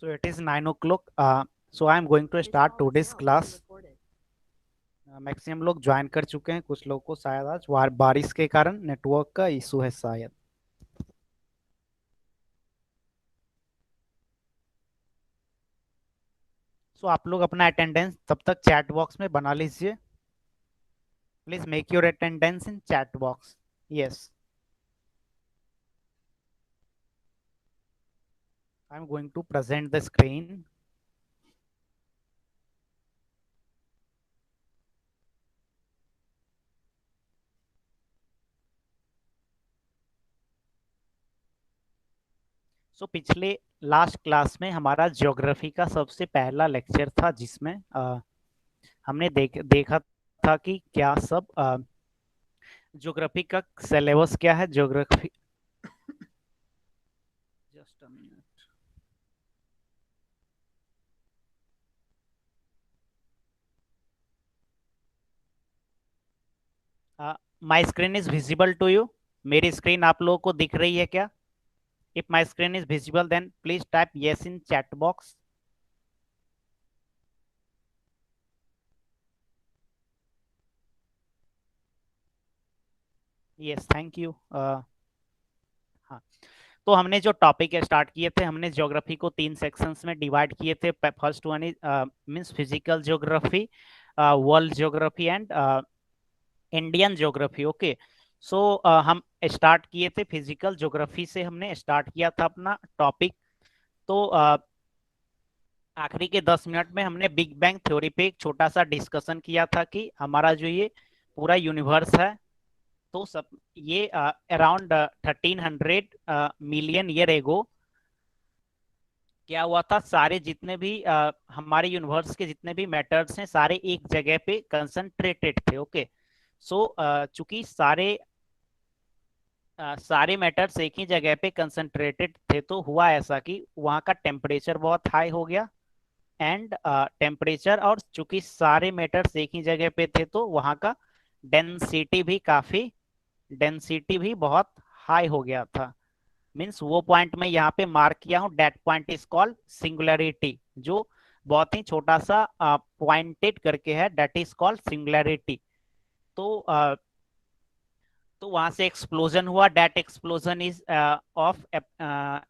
So it is 9 o'clock. So I am going to start today's class. Maximum लोग join कर चुके हैं, कुछ लोगों को शायद आज बारिश के कारण नेटवर्क का इशू है शायद। सो आप लोग अपना अटेंडेंस तब तक चैट बॉक्स में बना लीजिए। Please make your attendance in chat box. Yes, I am going to present the screen. So पिछले लास्ट क्लास में हमारा ज्योग्राफी का सबसे पहला लेक्चर था, जिसमें हमने देखा था कि क्या सब ज्योग्राफी का सिलेबस क्या है। Geography, just a minute. My screen is visible to you? मेरी स्क्रीन आप लोगों को दिख रही है क्या? If my screen is visible then please type yes in chat box. Yes, thank you. हाँ, तो हमने जो टॉपिक स्टार्ट किए थे, हमने ज्योग्राफी को 3 सेक्शंस में डिवाइड किए थे। First one is means physical geography, world geography and Indian geography. Okay, so हम स्टार्ट किए थे फिजिकल ज्योग्राफी से, हमने स्टार्ट किया था अपना टॉपिक। तो आखिरी के 10 मिनट में हमने बिग बैंग थ्योरी पे एक छोटा सा डिस्कशन किया था कि हमारा जो ये पूरा यूनिवर्स है, तो सब ये अराउंड 1300 मिलियन ईयर एगो क्या हुआ था। सारे जितने भी हमारे यूनिवर्स के जितने भी मैटर्स हैं, सारे एक जगह पे कंसंट्रेटेड थे। ओके, सो चूंकि सारे मैटर्स एक ही जगह पे कंसंट्रेटेड थे, तो हुआ ऐसा कि वहाँ का टेम्परेचर बहुत हाई हो गया। एंड टेम्परेचर, और चूंकि सारे मैटर्स एक ही जगह पे थे, तो वहाँ का डेंसिटी भी बहुत हाई हो गया था। मीन्स वो पॉइंट मैं यहाँ पे मार्क किया हूँ, date point is called singularity, जो बहुत ही छोटा सा पॉइंटेड करके है, डेट इज कॉल्ड सिंगुलरिटी। तो तो वहां से एक्सप्लोजन हुआ। That explosion is of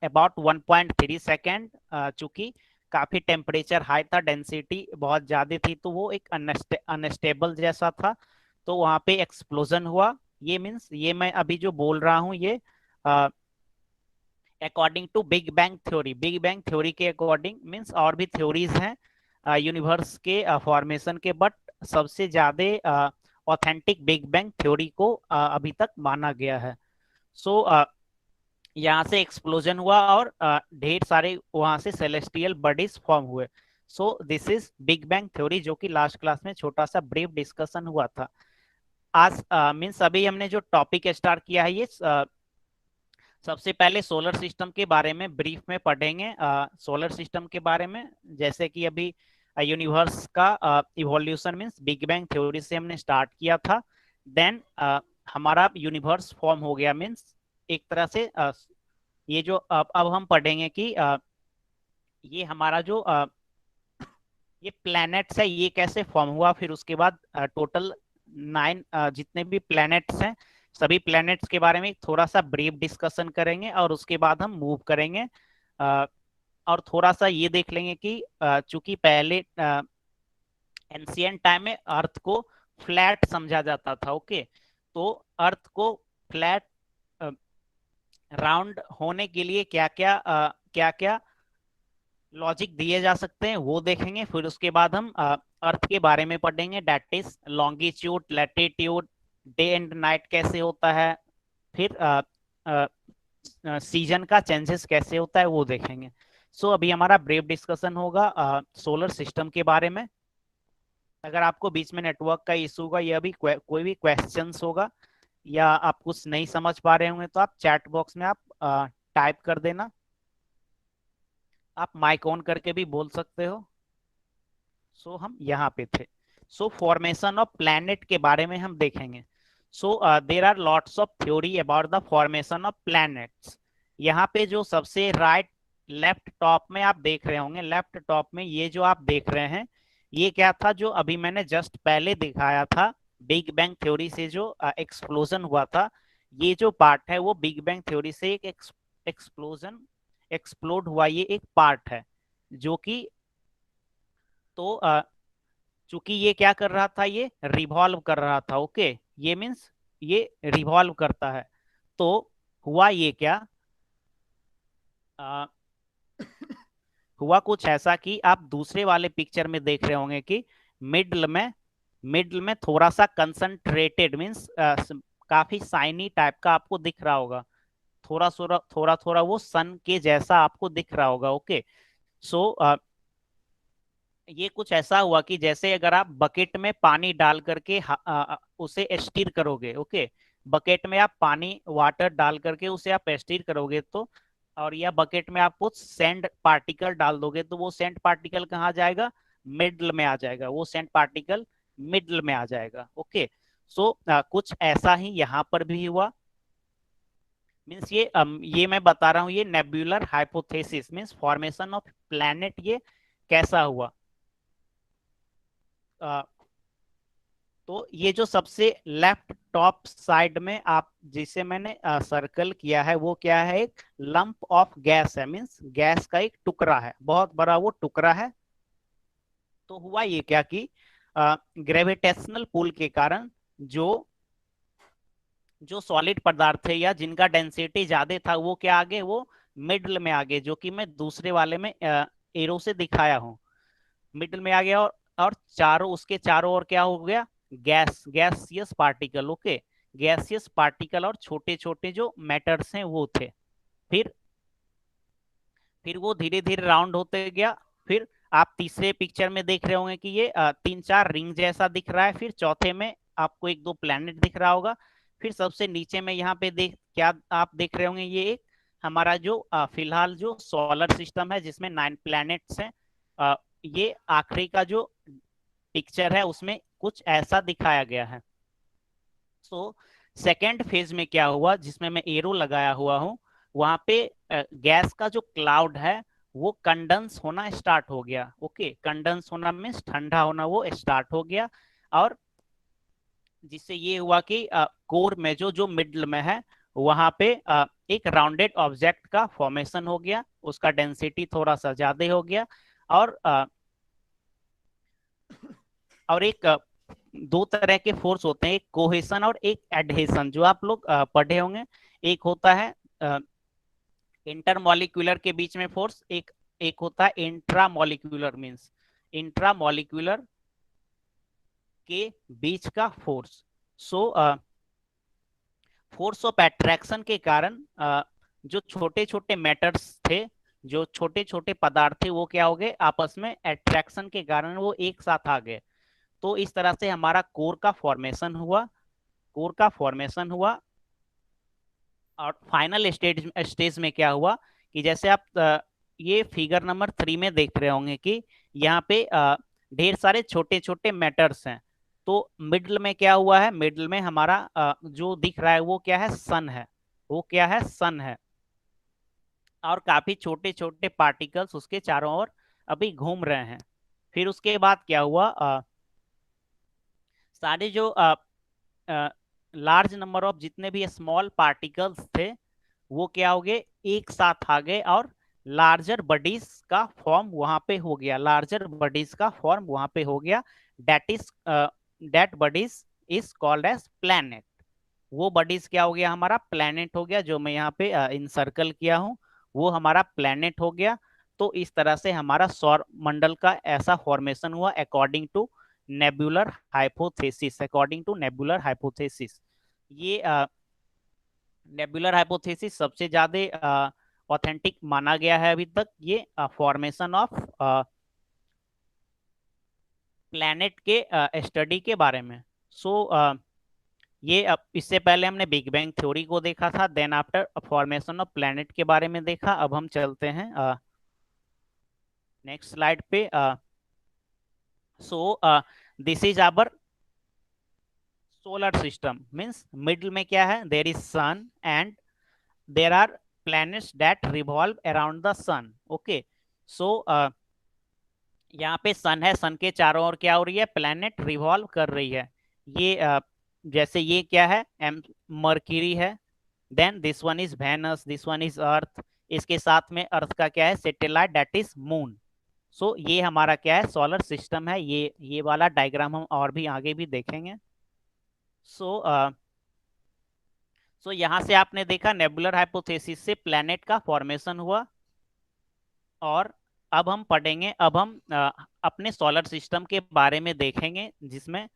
about 1.3 second. चूंकि काफी टेम्परेचर हाई था, डेंसिटी बहुत ज्यादा थी, तो वो एक अनस्टेबल जैसा था, तो वहां पे एक्सप्लोजन हुआ। ये मीन्स ये मैं अभी जो बोल रहा हूँ, ये according to big bang theory. Big bang theory के अकॉर्डिंग, मीन्स और भी थ्योरीज हैं यूनिवर्स के फॉर्मेशन के, बट सबसे ज्यादा ऑथेंटिक बिग बैंग थ्योरी को अभी तक माना गया है। सो यहाँ से एक्सप्लोजन हुआ और ढेर सारे वहां से सेलेस्टियल बॉडीज फॉर्म हुए। सो this is big bang theory, जो कि लास्ट क्लास में छोटा सा ब्रीफ डिस्कशन हुआ था। आज मीन्स अभी हमने जो टॉपिक स्टार्ट किया है, ये सबसे पहले सोलर सिस्टम के बारे में ब्रीफ में पढ़ेंगे। सोलर सिस्टम के बारे में, जैसे कि अभी यूनिवर्स का evolution means big bang theory से हमने स्टार्ट किया था। देन हमारा यूनिवर्स फॉर्म हो गया, मींस एक तरह से ये जो अब हम पढ़ेंगे कि ये हमारा जो ये प्लैनेट्स है, ये कैसे फॉर्म हुआ। फिर उसके बाद टोटल 9 जितने भी प्लैनेट्स हैं, सभी प्लैनेट्स के बारे में थोड़ा सा ब्रीफ डिस्कशन करेंगे, और उसके बाद हम मूव करेंगे। और थोड़ा सा ये देख लेंगे कि चूंकि पहले एंशियंट टाइम में अर्थ को फ्लैट समझा जाता था। ओके, तो अर्थ को फ्लैट राउंड होने के लिए क्या क्या लॉजिक दिए जा सकते हैं, वो देखेंगे। फिर उसके बाद हम अर्थ के बारे में पढ़ेंगे, that is longitude, latitude, day and night कैसे होता है, फिर सीजन का चेंजेस कैसे होता है, वो देखेंगे। सो अभी हमारा ब्रीफ डिस्कशन होगा सोलर सिस्टम के बारे में। अगर आपको बीच में नेटवर्क का इशू होगा, या भी कोई भी क्वेश्चंस होगा, या आप कुछ नहीं समझ पा रहे होंगे, तो आप चैट बॉक्स में आप टाइप कर देना। आप माइक ऑन करके भी बोल सकते हो। सो हम यहाँ पे थे। सो फॉर्मेशन ऑफ प्लैनेट के बारे में हम देखेंगे। So there are lots of theory about the formation of planets. यहाँ पे जो सबसे राइट लेफ्ट टॉप में आप देख रहे होंगे, लेफ्ट टॉप में ये जो आप देख रहे हैं ये क्या था, जो अभी मैंने जस्ट पहले दिखाया था, बिग बैंग थ्योरी से जो एक्सप्लोजन हुआ था, ये जो पार्ट है वो बिग बैंग थ्योरी से एक एक्सप्लोजन एक्सप्लोड हुआ, ये एक पार्ट है जो कि, तो चूंकि ये क्या कर रहा था, ये रिवॉल्व कर रहा था, ओके, ये मीन्स ये रिवॉल्व करता है। तो हुआ ये क्या, आ, हुआ कुछ ऐसा कि आप दूसरे वाले पिक्चर में देख रहे होंगे कि मिडल में मिडल में थोड़ा सा कंसंट्रेटेड मीन्स काफी साइनी टाइप का आपको दिख रहा होगा, थोड़ा थोड़ा थोड़ा थोड़ा वो सन के जैसा आपको दिख रहा होगा, ओके। सो ये कुछ ऐसा हुआ कि जैसे अगर आप बकेट में पानी डाल करके उसे स्टीर करोगे, ओके, बकेट में आप पानी वाटर डाल करके उसे आप स्टीर करोगे, तो और या बकेट में आप कुछ सैंड पार्टिकल डाल दोगे, तो वो सैंड पार्टिकल कहाँ जाएगा, मिडल में आ जाएगा, वो सैंड पार्टिकल मिडल में आ जाएगा, ओके। सो कुछ ऐसा ही यहाँ पर भी हुआ, मीन्स ये मैं बता रहा हूँ, ये nebular hypothesis means formation of planet, ये कैसा हुआ। अ, तो ये जो सबसे लेफ्ट टॉप साइड में आप जिसे मैंने सर्कल किया है वो क्या है, एक लंप ऑफ गैस है, मीन्स गैस का एक टुकड़ा है, बहुत बड़ा वो टुकड़ा है। तो हुआ ये क्या कि ग्रेविटेशनल पुल के कारण जो जो सॉलिड पदार्थ थे या जिनका डेंसिटी ज्यादा था वो क्या आ गए, वो मिडल में आ गए, जो कि मैं दूसरे वाले में एरो से दिखाया हूँ, मिडल में आ गया। और चारों उसके चारों ओर क्या हो गया, gaseous particle, okay, gaseous particle और छोटे छोटे जो मैटर्स हैं वो थे। फिर फिर वो धीरे धीरे राउंड होते गया। फिर आप तीसरे पिक्चर में देख रहे होंगे कि ये तीन चार रिंग जैसा दिख रहा है, फिर चौथे में आपको एक दो प्लैनेट दिख रहा होगा। फिर सबसे नीचे में यहाँ पे देख क्या आप देख रहे होंगे, ये एक हमारा जो फिलहाल जो सोलर सिस्टम है जिसमें 9 प्लैनेट्स हैं, ये आखिरी का जो पिक्चर है उसमें कुछ ऐसा दिखाया गया है। सो सेकेंड फेज में क्या हुआ, जिसमें मैं एरो लगाया हुआ हूँ, वहां पे गैस का जो क्लाउड है वो कंडेंस होना स्टार्ट हो गया, ओके, कंडेंस होना मीन्स ठंडा होना वो स्टार्ट हो गया। और जिससे ये हुआ कि कोर में जो जो मिडल में है वहां पे एक राउंडेड ऑब्जेक्ट का फॉर्मेशन हो गया, उसका डेंसिटी थोड़ा सा ज्यादा हो गया। और और एक दो तरह के फोर्स होते हैं, एक कोहेशन और एक एडहेशन, जो आप लोग पढ़े होंगे। एक होता है इंटरमॉलिक्यूलर के बीच में फोर्स, एक एक होता है इंट्रामॉलिक्यूलर मींस इंट्रामॉलिक्यूलर के बीच का force. So force of attraction के कारण जो छोटे छोटे मैटर्स थे, जो छोटे छोटे पदार्थ थे, वो क्या हो गए, आपस में एट्रैक्शन के कारण वो एक साथ आ गए। तो इस तरह से हमारा कोर का फॉर्मेशन हुआ, कोर का फॉर्मेशन हुआ। और फाइनल स्टेज में क्या हुआ कि जैसे आप ये फिगर नंबर 3 में देख रहे होंगे कि यहाँ पे ढेर सारे छोटे छोटे मैटर्स हैं। तो मिडल में क्या हुआ है, मिडल में हमारा जो दिख रहा है वो क्या है, सन है, वो क्या है, सन है। और काफी छोटे छोटे पार्टिकल्स उसके चारों ओर अभी घूम रहे हैं। फिर उसके बाद क्या हुआ, सारे जो लार्ज नंबर ऑफ जितने भी स्मॉल पार्टिकल्स थे वो क्या हो गए, एक साथ आ गए, और लार्जर बॉडीज का फॉर्म वहां पे हो गया, लार्जर बॉडीज का फॉर्म वहां पे हो गया। That is that bodies is called as planet. वो बॉडीज क्या हो गया, हमारा प्लैनेट हो गया, जो मैं यहाँ पे इंसर्कल किया हूँ, वो हमारा प्लैनेट हो गया। तो इस तरह से हमारा सौर मंडल का ऐसा फॉर्मेशन हुआ according to nebular hypothesis, according to nebular hypothesis. ये नेबुलर हाइपोथेसिस सबसे ज्यादा ऑथेंटिक माना गया है अभी तक, ये फॉर्मेशन ऑफ प्लैनेट के स्टडी के बारे में। सो ये अब इससे पहले हमने बिग बैंग थ्योरी को देखा था, then after formation of planet के बारे में देखा। अब हम चलते हैं नेक्स्ट स्लाइड पे। So this is our solar system means middle में क्या है, there is sun and there are planets that revolve around the sun. Okay, so यहाँ पे सन है, सन के चारों ओर क्या हो रही है, प्लैनेट रिवॉल्व कर रही है। ये जैसे ये क्या है, मर्क्यूरी है, then this one is Venus, this one is Earth, इसके साथ में अर्थ का क्या है, satellite, that is moon. So ये हमारा क्या है, सोलर सिस्टम है। ये वाला डायग्राम हम और भी आगे भी देखेंगे। सो यहाँ से आपने देखा नेबुलर हाइपोथेसिस से प्लैनेट का फॉर्मेशन हुआ। और अब हम पढ़ेंगे, अब हम अपने सोलर सिस्टम के बारे में देखेंगे, जिसमें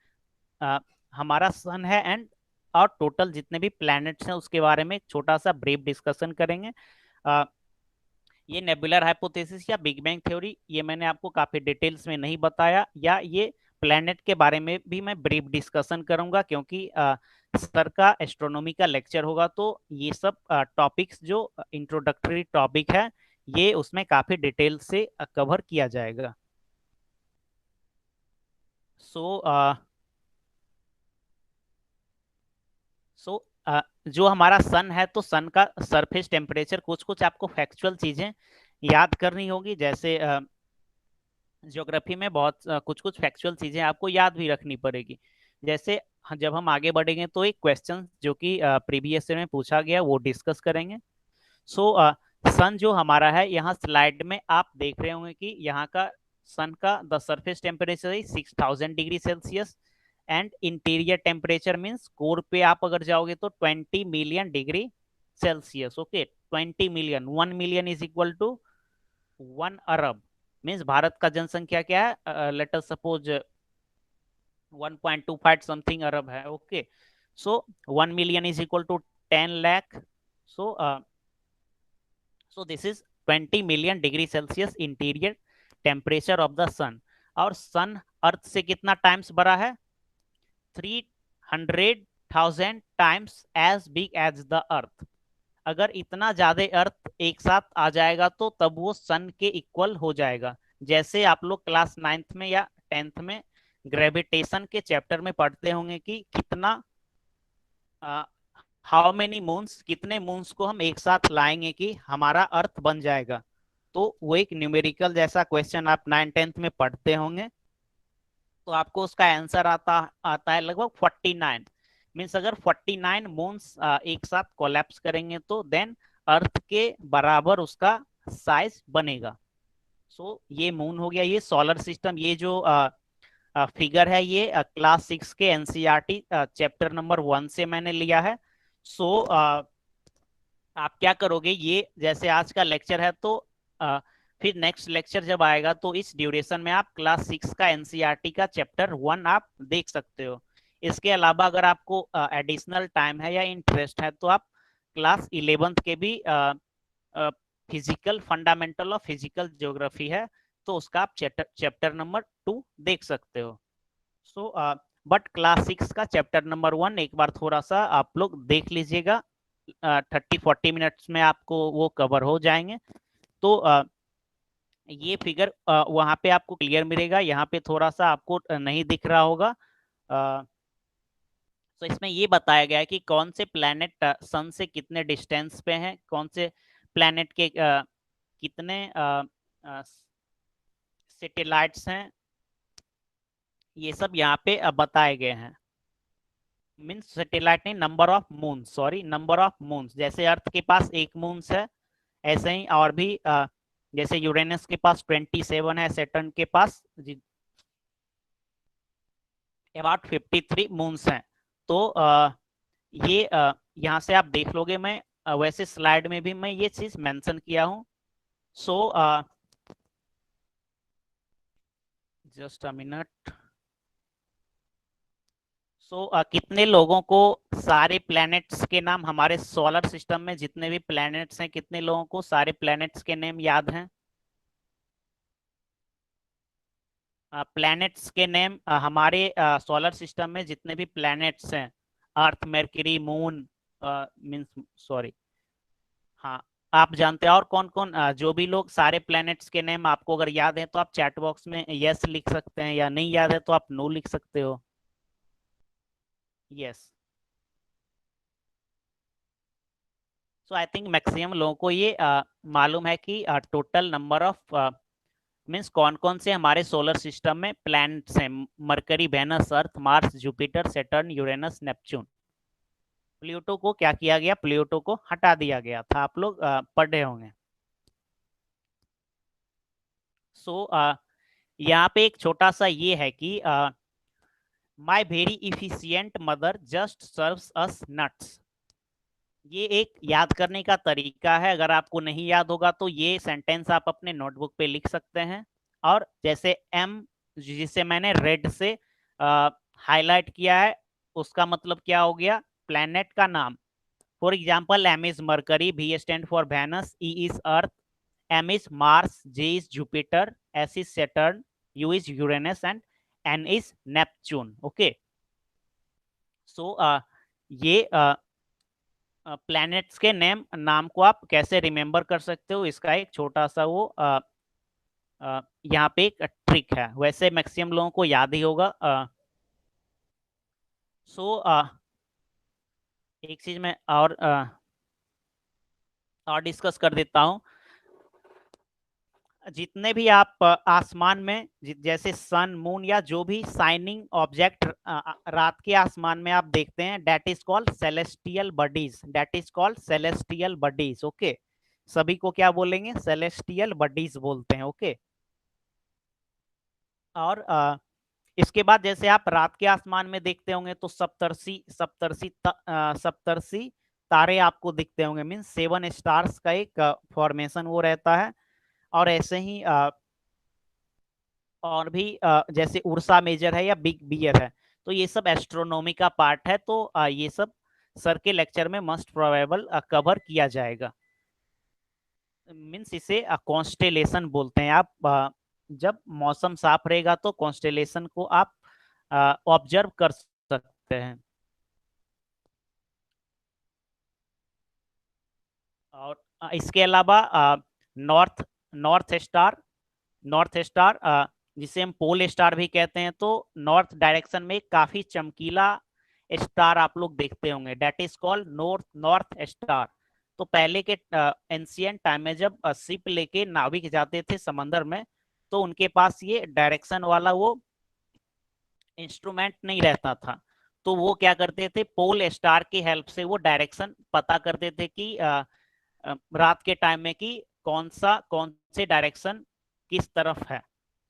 हमारा सन है एंड और टोटल जितने भी प्लैनेट्स हैं उसके बारे में छोटा सा ब्रीफ डिस्कशन करेंगे। ये नेबुलर हाइपोथेसिस या बिग बैंग थ्योरी, ये मैंने आपको काफी डिटेल्स में नहीं बताया, या ये प्लैनेट के बारे में भी मैं ब्रीफ डिस्कशन करूंगा, क्योंकि सर का एस्ट्रोनॉमी का लेक्चर होगा, तो ये सब टॉपिक्स जो इंट्रोडक्टरी टॉपिक है ये उसमें काफी डिटेल से कवर किया जाएगा। सो जो हमारा सन है, तो सन का सरफेस टेम्परेचर, कुछ कुछ आपको फैक्चुअल चीजें याद करनी होगी, जैसे ज्योग्राफी में बहुत कुछ कुछ फैक्चुअल चीजें आपको याद भी रखनी पड़ेगी। जैसे जब हम आगे बढ़ेंगे तो एक क्वेश्चन जो कि प्रीवियस में पूछा गया वो डिस्कस करेंगे। सो सन जो हमारा है, यहाँ स्लाइड में आप देख रहे होंगे कि यहाँ का सन का the surface temperature is 6000 degree Celsius and interior temperature means core पे आप अगर जाओगे तो 20 million degree Celsius. Okay, 20 million, 1 million is equal to 1 अरब, मीन्स भारत का जनसंख्या क्या है, लेट अस सपोज 1.25 समथिंग अरब है। Okay, so 1 million is equal to 10 lakh. So this is 20 million degree Celsius interior temperature of the sun. और सन earth से कितना टाइम्स बड़ा है, 300,000 times as big as the earth. अगर इतना ज्यादा अर्थ एक साथ आ जाएगा तो तब वो सन के इक्वल हो जाएगा। जैसे आप लोग क्लास 9th में या 10th में ग्रेविटेशन के चैप्टर में पढ़ते होंगे कि कितना हाउ मेनी मून्स, कितने मून्स को हम एक साथ लाएंगे कि हमारा अर्थ बन जाएगा। तो वो एक न्यूमेरिकल जैसा क्वेश्चन आप 9th-10th में पढ़ते होंगे, तो आपको उसका आंसर आता आता है लगभग 49। मीन्स अगर 49 मून्स एक साथ कोलैप्स करेंगे तो देन अर्थ के बराबर उसका साइज बनेगा। सो ये मून हो गया, ये सोलर सिस्टम। ये जो फिगर है ये क्लास 6 के एनसीईआरटी चैप्टर नंबर 1 से मैंने लिया है। सो आप क्या करोगे, ये जैसे आज का लेक्चर है तो फिर नेक्स्ट लेक्चर जब आएगा तो इस ड्यूरेशन में आप क्लास 6 का एनसीईआरटी का चैप्टर 1 आप देख सकते हो। इसके अलावा अगर आपको एडिशनल टाइम है या इंटरेस्ट है तो आप क्लास 11th के भी physical fundamental of physical geography है, तो उसका आप चैप्टर नंबर 2 देख सकते हो। सो बट क्लास 6 का चैप्टर नंबर 1 एक बार थोड़ा सा आप लोग देख लीजिएगा, 30-40 मिनट्स में आपको वो कवर हो जाएंगे। तो ये फिगर वहां पे आपको क्लियर मिलेगा, यहाँ पे थोड़ा सा आपको नहीं दिख रहा होगा। तो इसमें ये बताया गया है कि कौन से प्लैनेट सन से कितने डिस्टेंस पे हैं, कौन से प्लैनेट के कितने सैटेलाइट्स हैं, ये सब यहाँ पे बताए गए हैं। मीन्स सैटेलाइट नहीं, number of moon, sorry, number of moons. जैसे अर्थ के पास एक मून्स है, ऐसे ही और भी जैसे यूरेनस के पास 27 है, सैटर्न के पास अबाउट 53 मून्स हैं। तो ये यहाँ से आप देख लोगे, मैं वैसे स्लाइड में भी मैं ये चीज मेंशन किया हूँ। So just a minute. सो कितने लोगों को सारे प्लैनेट्स के नाम, हमारे सोलर सिस्टम में जितने भी प्लैनेट्स हैं, कितने लोगों को सारे प्लैनेट्स के नेम याद हैं? प्लैनेट्स के नेम हमारे सोलर सिस्टम में जितने भी प्लैनेट्स हैं, अर्थ, मरकरी, मून, मीन्स सॉरी, हाँ, आप जानते हैं। और कौन कौन जो भी लोग सारे प्लैनेट्स के नेम आपको अगर याद है तो आप चैट बॉक्स में यस लिख सकते हैं, या नहीं याद है तो आप नो लिख सकते हो। Yes, so I think maximum लोगों को ये मालूम है कि टोटल नंबर ऑफ मीन्स कौन कौन से हमारे सोलर सिस्टम में प्लैनेट्स हैं। Mercury, Venus, Earth, Mars, Jupiter, Saturn, Uranus, Neptune. Pluto को क्या किया गया, प्लूटो को हटा दिया गया था, आप लोग पढ़े होंगे। सो यहाँ पे एक छोटा सा ये है कि my very efficient mother just serves us nuts. ये एक याद करने का तरीका है, अगर आपको नहीं याद होगा तो ये सेंटेंस आप अपने नोटबुक पे लिख सकते हैं। और जैसे एम, जिसे मैंने रेड से हाईलाइट किया है, उसका मतलब क्या हो गया, प्लैनेट का नाम। For example M is Mercury, V stand for Venus, E is Earth, M is Mars, J is Jupiter, S is Saturn, U is Uranus and N is Neptune. Okay, so ये planets के नाम को आप कैसे remember कर सकते हो, इसका एक छोटा सा वो यहाँ पे एक ट्रिक है। वैसे मैक्सिमम लोगों को याद ही होगा। सो एक चीज मैं और डिस्कस कर देता हूँ। जितने भी आप आसमान में जैसे सन, मून या जो भी शाइनिंग ऑब्जेक्ट रात के आसमान में आप देखते हैं, that is called celestial bodies, that is called celestial bodies. Okay, सभी को क्या बोलेंगे, सेलेस्टियल बॉडीज बोलते हैं। ओके, और इसके बाद जैसे आप रात के आसमान में देखते होंगे तो सप्तर्षि सप्तर्षि सप्तर्षि तारे आपको दिखते होंगे, मीन्स 7 स्टार्स का एक फॉर्मेशन वो रहता है। और ऐसे ही और भी जैसे उर्सा मेजर है या बिग बियर है, तो ये सब एस्ट्रोनॉमी का पार्ट है। तो ये सब सर के लेक्चर में मस्ट प्रोबेबल कवर किया जाएगा। मीन्स इसे कॉन्स्टेलेशन बोलते हैं। आप जब मौसम साफ रहेगा तो कॉन्स्टेलेशन को आप ऑब्जर्व कर सकते हैं। और इसके अलावा north north star, north star जिसे हम पोल स्टार भी कहते हैं, तो नॉर्थ डायरेक्शन में काफी चमकीला स्टार आप लोग देखते होंगे, that is called north north star. तो पहले के एंशियंट टाइम में जब शिप लेके नाविक जाते थे समंदर में, तो उनके पास ये डायरेक्शन वाला वो इंस्ट्रूमेंट नहीं रहता था। तो वो क्या करते थे, पोल स्टार की हेल्प से वो डायरेक्शन पता करते थे कि रात के टाइम में कि कौन से डायरेक्शन किस तरफ है।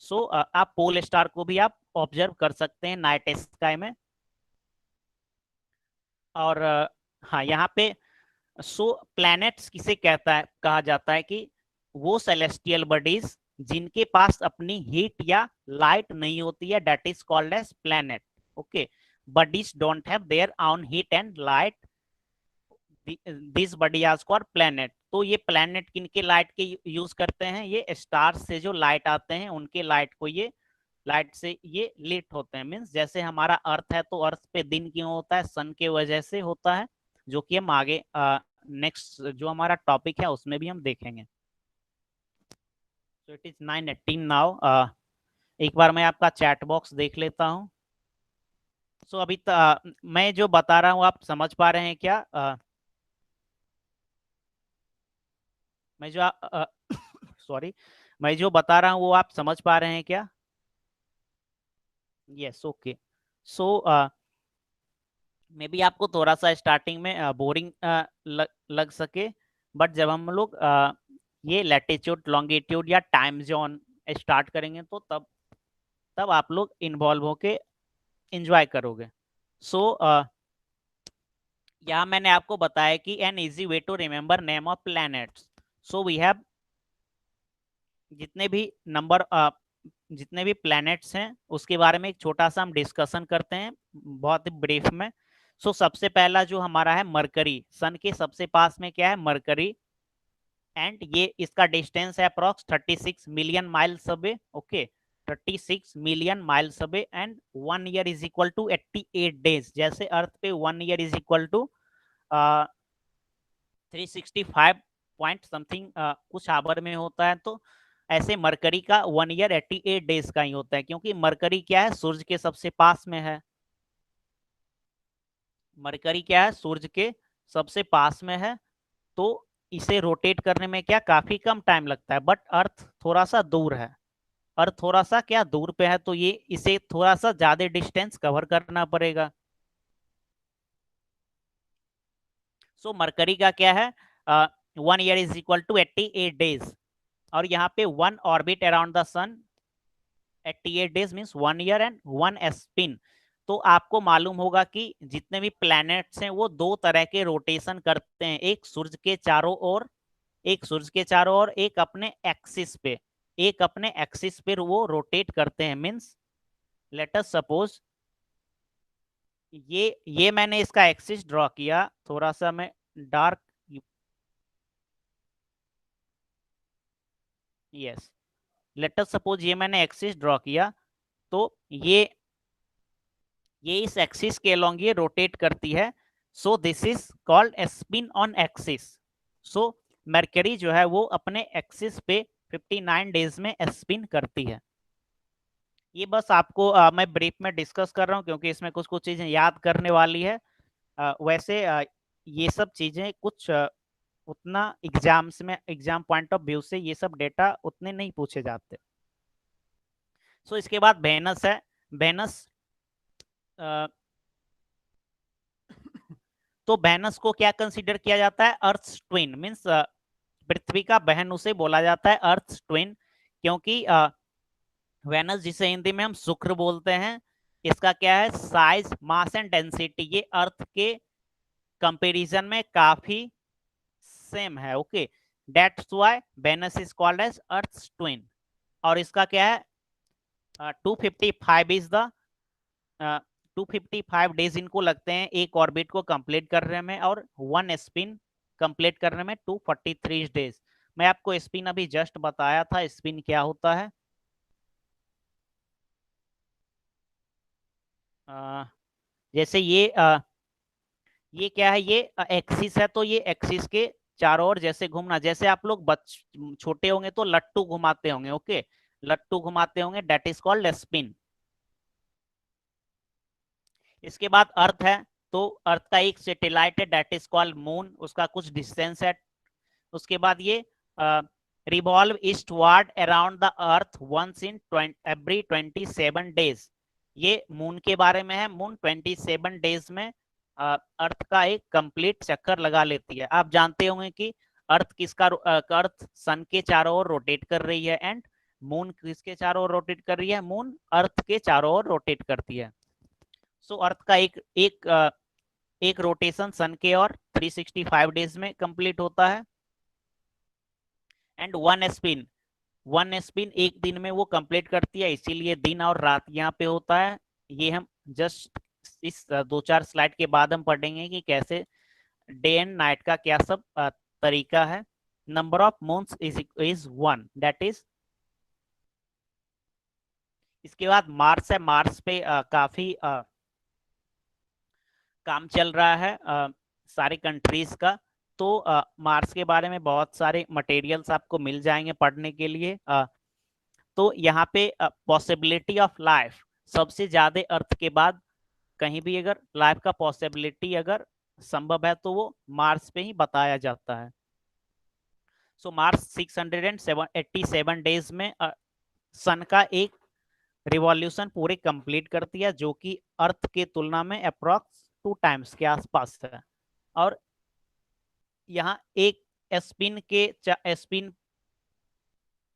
सो आप पोल स्टार को भी आप ऑब्जर्व कर सकते हैं नाइट स्काई में। और हाँ, यहाँ पे सो प्लैनेट्स किसे कहता है, कहा जाता है कि वो सेलेस्टियल बॉडीज जिनके पास अपनी हीट या लाइट नहीं होती है, that is called as planet. Okay, bodies don't have their own heat and light, this body are called planet. तो ये प्लैनेट किनके लाइट के यूज करते हैं, ये स्टार से जो लाइट आते हैं उनके लाइट को ये लाइट से ये लिट होते हैं। मीन्स जैसे हमारा अर्थ है तो अर्थ पे दिन क्यों होता है, सन के वजह से होता है, जो कि हम आगे नेक्स्ट जो हमारा टॉपिक है उसमें भी हम देखेंगे। सो इट इज 9:18 नाउ। एक बार मैं आपका चैट बॉक्स देख लेता हूँ। सो अभी मैं जो बता रहा हूँ आप समझ पा रहे हैं क्या? मैं जो सॉरी मैं जो बता रहा हूँ वो आप समझ पा रहे हैं क्या? Yes, okay. So may be आपको थोड़ा सा स्टार्टिंग में बोरिंग लग सके, बट जब हम लोग ये लैटिट्यूड लॉन्गिट्यूड या टाइम जोन स्टार्ट करेंगे तो तब तब आप लोग इन्वॉल्व होके एंजॉय करोगे। सो यहाँ मैंने आपको बताया कि an easy way to remember name of planets. So we have जितने भी नंबर जितने भी प्लैनेट्स हैं उसके बारे में एक छोटा सा हम डिस्कशन करते हैं बहुत ही ब्रीफ में। सो सबसे पहला जो हमारा है मरकरी, सन के सबसे पास में क्या है, मरकरी। एंड ये इसका डिस्टेंस है approx 36 million miles away. Okay, 36 million miles away. And 1 year is equal to 88 days. जैसे अर्थ पे 1 year is equal to 365 point something कुछ आवर में होता है, तो ऐसे मरकरी का 1 ईयर 88 डेज का ही होता है, क्योंकि मरकरी क्या है, सूर्य के सबसे पास में है। मरकरी क्या है, सूर्य के सबसे पास में है। तो इसे रोटेट करने में क्या काफी कम टाइम लगता है, बट अर्थ थोड़ा सा दूर है, अर्थ थोड़ा सा क्या दूर पे है, तो ये इसे थोड़ा सा ज्यादा डिस्टेंस कवर करना पड़ेगा। सो मरकरी का क्या है, 1 year is equal to 88 days, और यहाँ पे 1 orbit around the sun 88 days means 1 year and 1 spin. तो आपको मालूम होगा कि जितने भी प्लैनेट्स हैं वो दो तरह के रोटेशन करते हैं, एक सूर्य के चारों ओर, एक सूर्य के चारों ओर, एक अपने एक्सिस पे, एक अपने एक्सिस पे वो रोटेट करते हैं। मीन्स लेट अस सपोज ये मैंने इसका एक्सिस ड्रॉ किया, थोड़ा सा मैं dark, yes, late us suppose ये मैंने एक्सिस ड्रॉ किया, तो ये इस एक्सिस के अलोंग ये रोटेट करती है। सो this is called spin on axis. So mercury जो है वो अपने एक्सिस पे 59 डेज में स्पिन करती है। ये बस आपको मैं ब्रीफ में डिस्कस कर रहा हूँ क्योंकि इसमें कुछ कुछ चीजें याद करने वाली है। वैसे ये सब चीजें कुछ उतना एग्जाम्स में, एग्जाम पॉइंट ऑफ व्यू से ये सब डेटा उतने नहीं पूछे जाते। सो इसके बाद वेनस है। वेनस, तो वेनस को क्या कंसीडर किया जाता है, अर्थ ट्विन, मीन्स पृथ्वी का बहन उसे बोला जाता है, अर्थ ट्विन, क्योंकि वेनस जिसे हिंदी में हम शुक्र बोलते हैं, इसका क्या है साइज, मास एंड डेंसिटी, ये अर्थ के कंपैरिजन में काफी सेम है। Okay, that's why Venus is called as earth twin. और इसका क्या है 255 इज द 255 डेज इनको लगते हैं एक ऑर्बिट को कंप्लीट करने में, और 1 स्पिन कंप्लीट करने में 243 डेज। मैं आपको स्पिन अभी जस्ट बताया था, स्पिन क्या होता है। जैसे ये क्या है, ये एक्सिस है, तो ये एक्सिस के चारों ओर जैसे घूमना, जैसे आप लोग छोटे होंगे तो लट्टू घुमाते होंगे। ओके, लट्टू घुमाते होंगे, दैट इज कॉल्ड स्पिन। इसके बाद अर्थ है, तो अर्थ का एक सैटेलाइट है, दैट इज कॉल्ड मून, उसका कुछ डिस्टेंस है। उसके बाद ये revolve eastward around the earth once in every 27 days. ये मून के बारे में है, मून 27 डेज में अर्थ का एक कंप्लीट चक्कर लगा लेती है। आप जानते होंगे कि अर्थ किसका अर्थ सन के चारों ओर रोटेट कर रही है, एंड मून किसके चारों ओर रोटेट कर रही है, मून अर्थ के चारों ओर रोटेट करती है। सो अर्थ का एक रोटेशन सन के और 365 डेज में कंप्लीट होता है, एंड 1 स्पिन एक दिन में वो कंप्लीट करती है, इसीलिए दिन और रात यहाँ पे होता है। ये हम जस्ट इस 2-4 स्लाइड के बाद हम पढ़ेंगे कि कैसे डे एंड नाइट का क्या सब तरीका है। Number of moons is 1, that is. इसके बाद मार्स है, मार्स पे काफी काम चल रहा है सारी कंट्रीज का। तो मार्स के बारे में बहुत सारे मटेरियल्स आपको मिल जाएंगे पढ़ने के लिए। तो यहाँ पे पॉसिबिलिटी ऑफ लाइफ सबसे ज्यादा अर्थ के बाद कहीं भी अगर लाइफ का पॉसिबिलिटी अगर संभव है तो वो मार्स पे ही बताया जाता है। सो मार्स 687 डेज में सन का एक रिवॉल्यूशन पूरे कंप्लीट करती है, जो कि अर्थ के तुलना में अप्रॉक्स 2 टाइम्स के आसपास है। और यहाँ एक स्पिन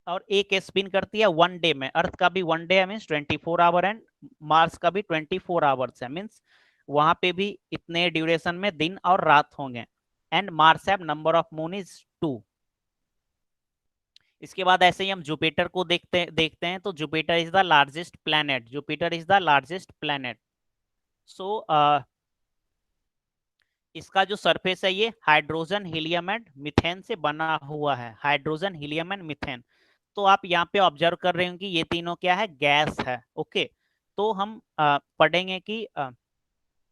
और एक स्पिन करती है 1 डे में। अर्थ का भी 1 डे है मीन्स 24 आवर, एंड मार्स का भी 24 आवर्स है, मीन्स वहां पे भी इतने ड्यूरेशन में दिन और रात होंगे। And Mars have number of moon is 2। इसके बाद ऐसे ही हम जुपिटर को देखते हैं, तो Jupiter is the largest planet, Jupiter is the largest planet. So इसका जो सरफेस है ये हाइड्रोजन, हीलियम एंड मिथेन से बना हुआ है, हाइड्रोजन, हीलियम एंड मिथेन। तो आप यहाँ पे ऑब्जर्व कर रहे हो कि ये तीनों क्या है, गैस है। ओके, तो हम पढ़ेंगे कि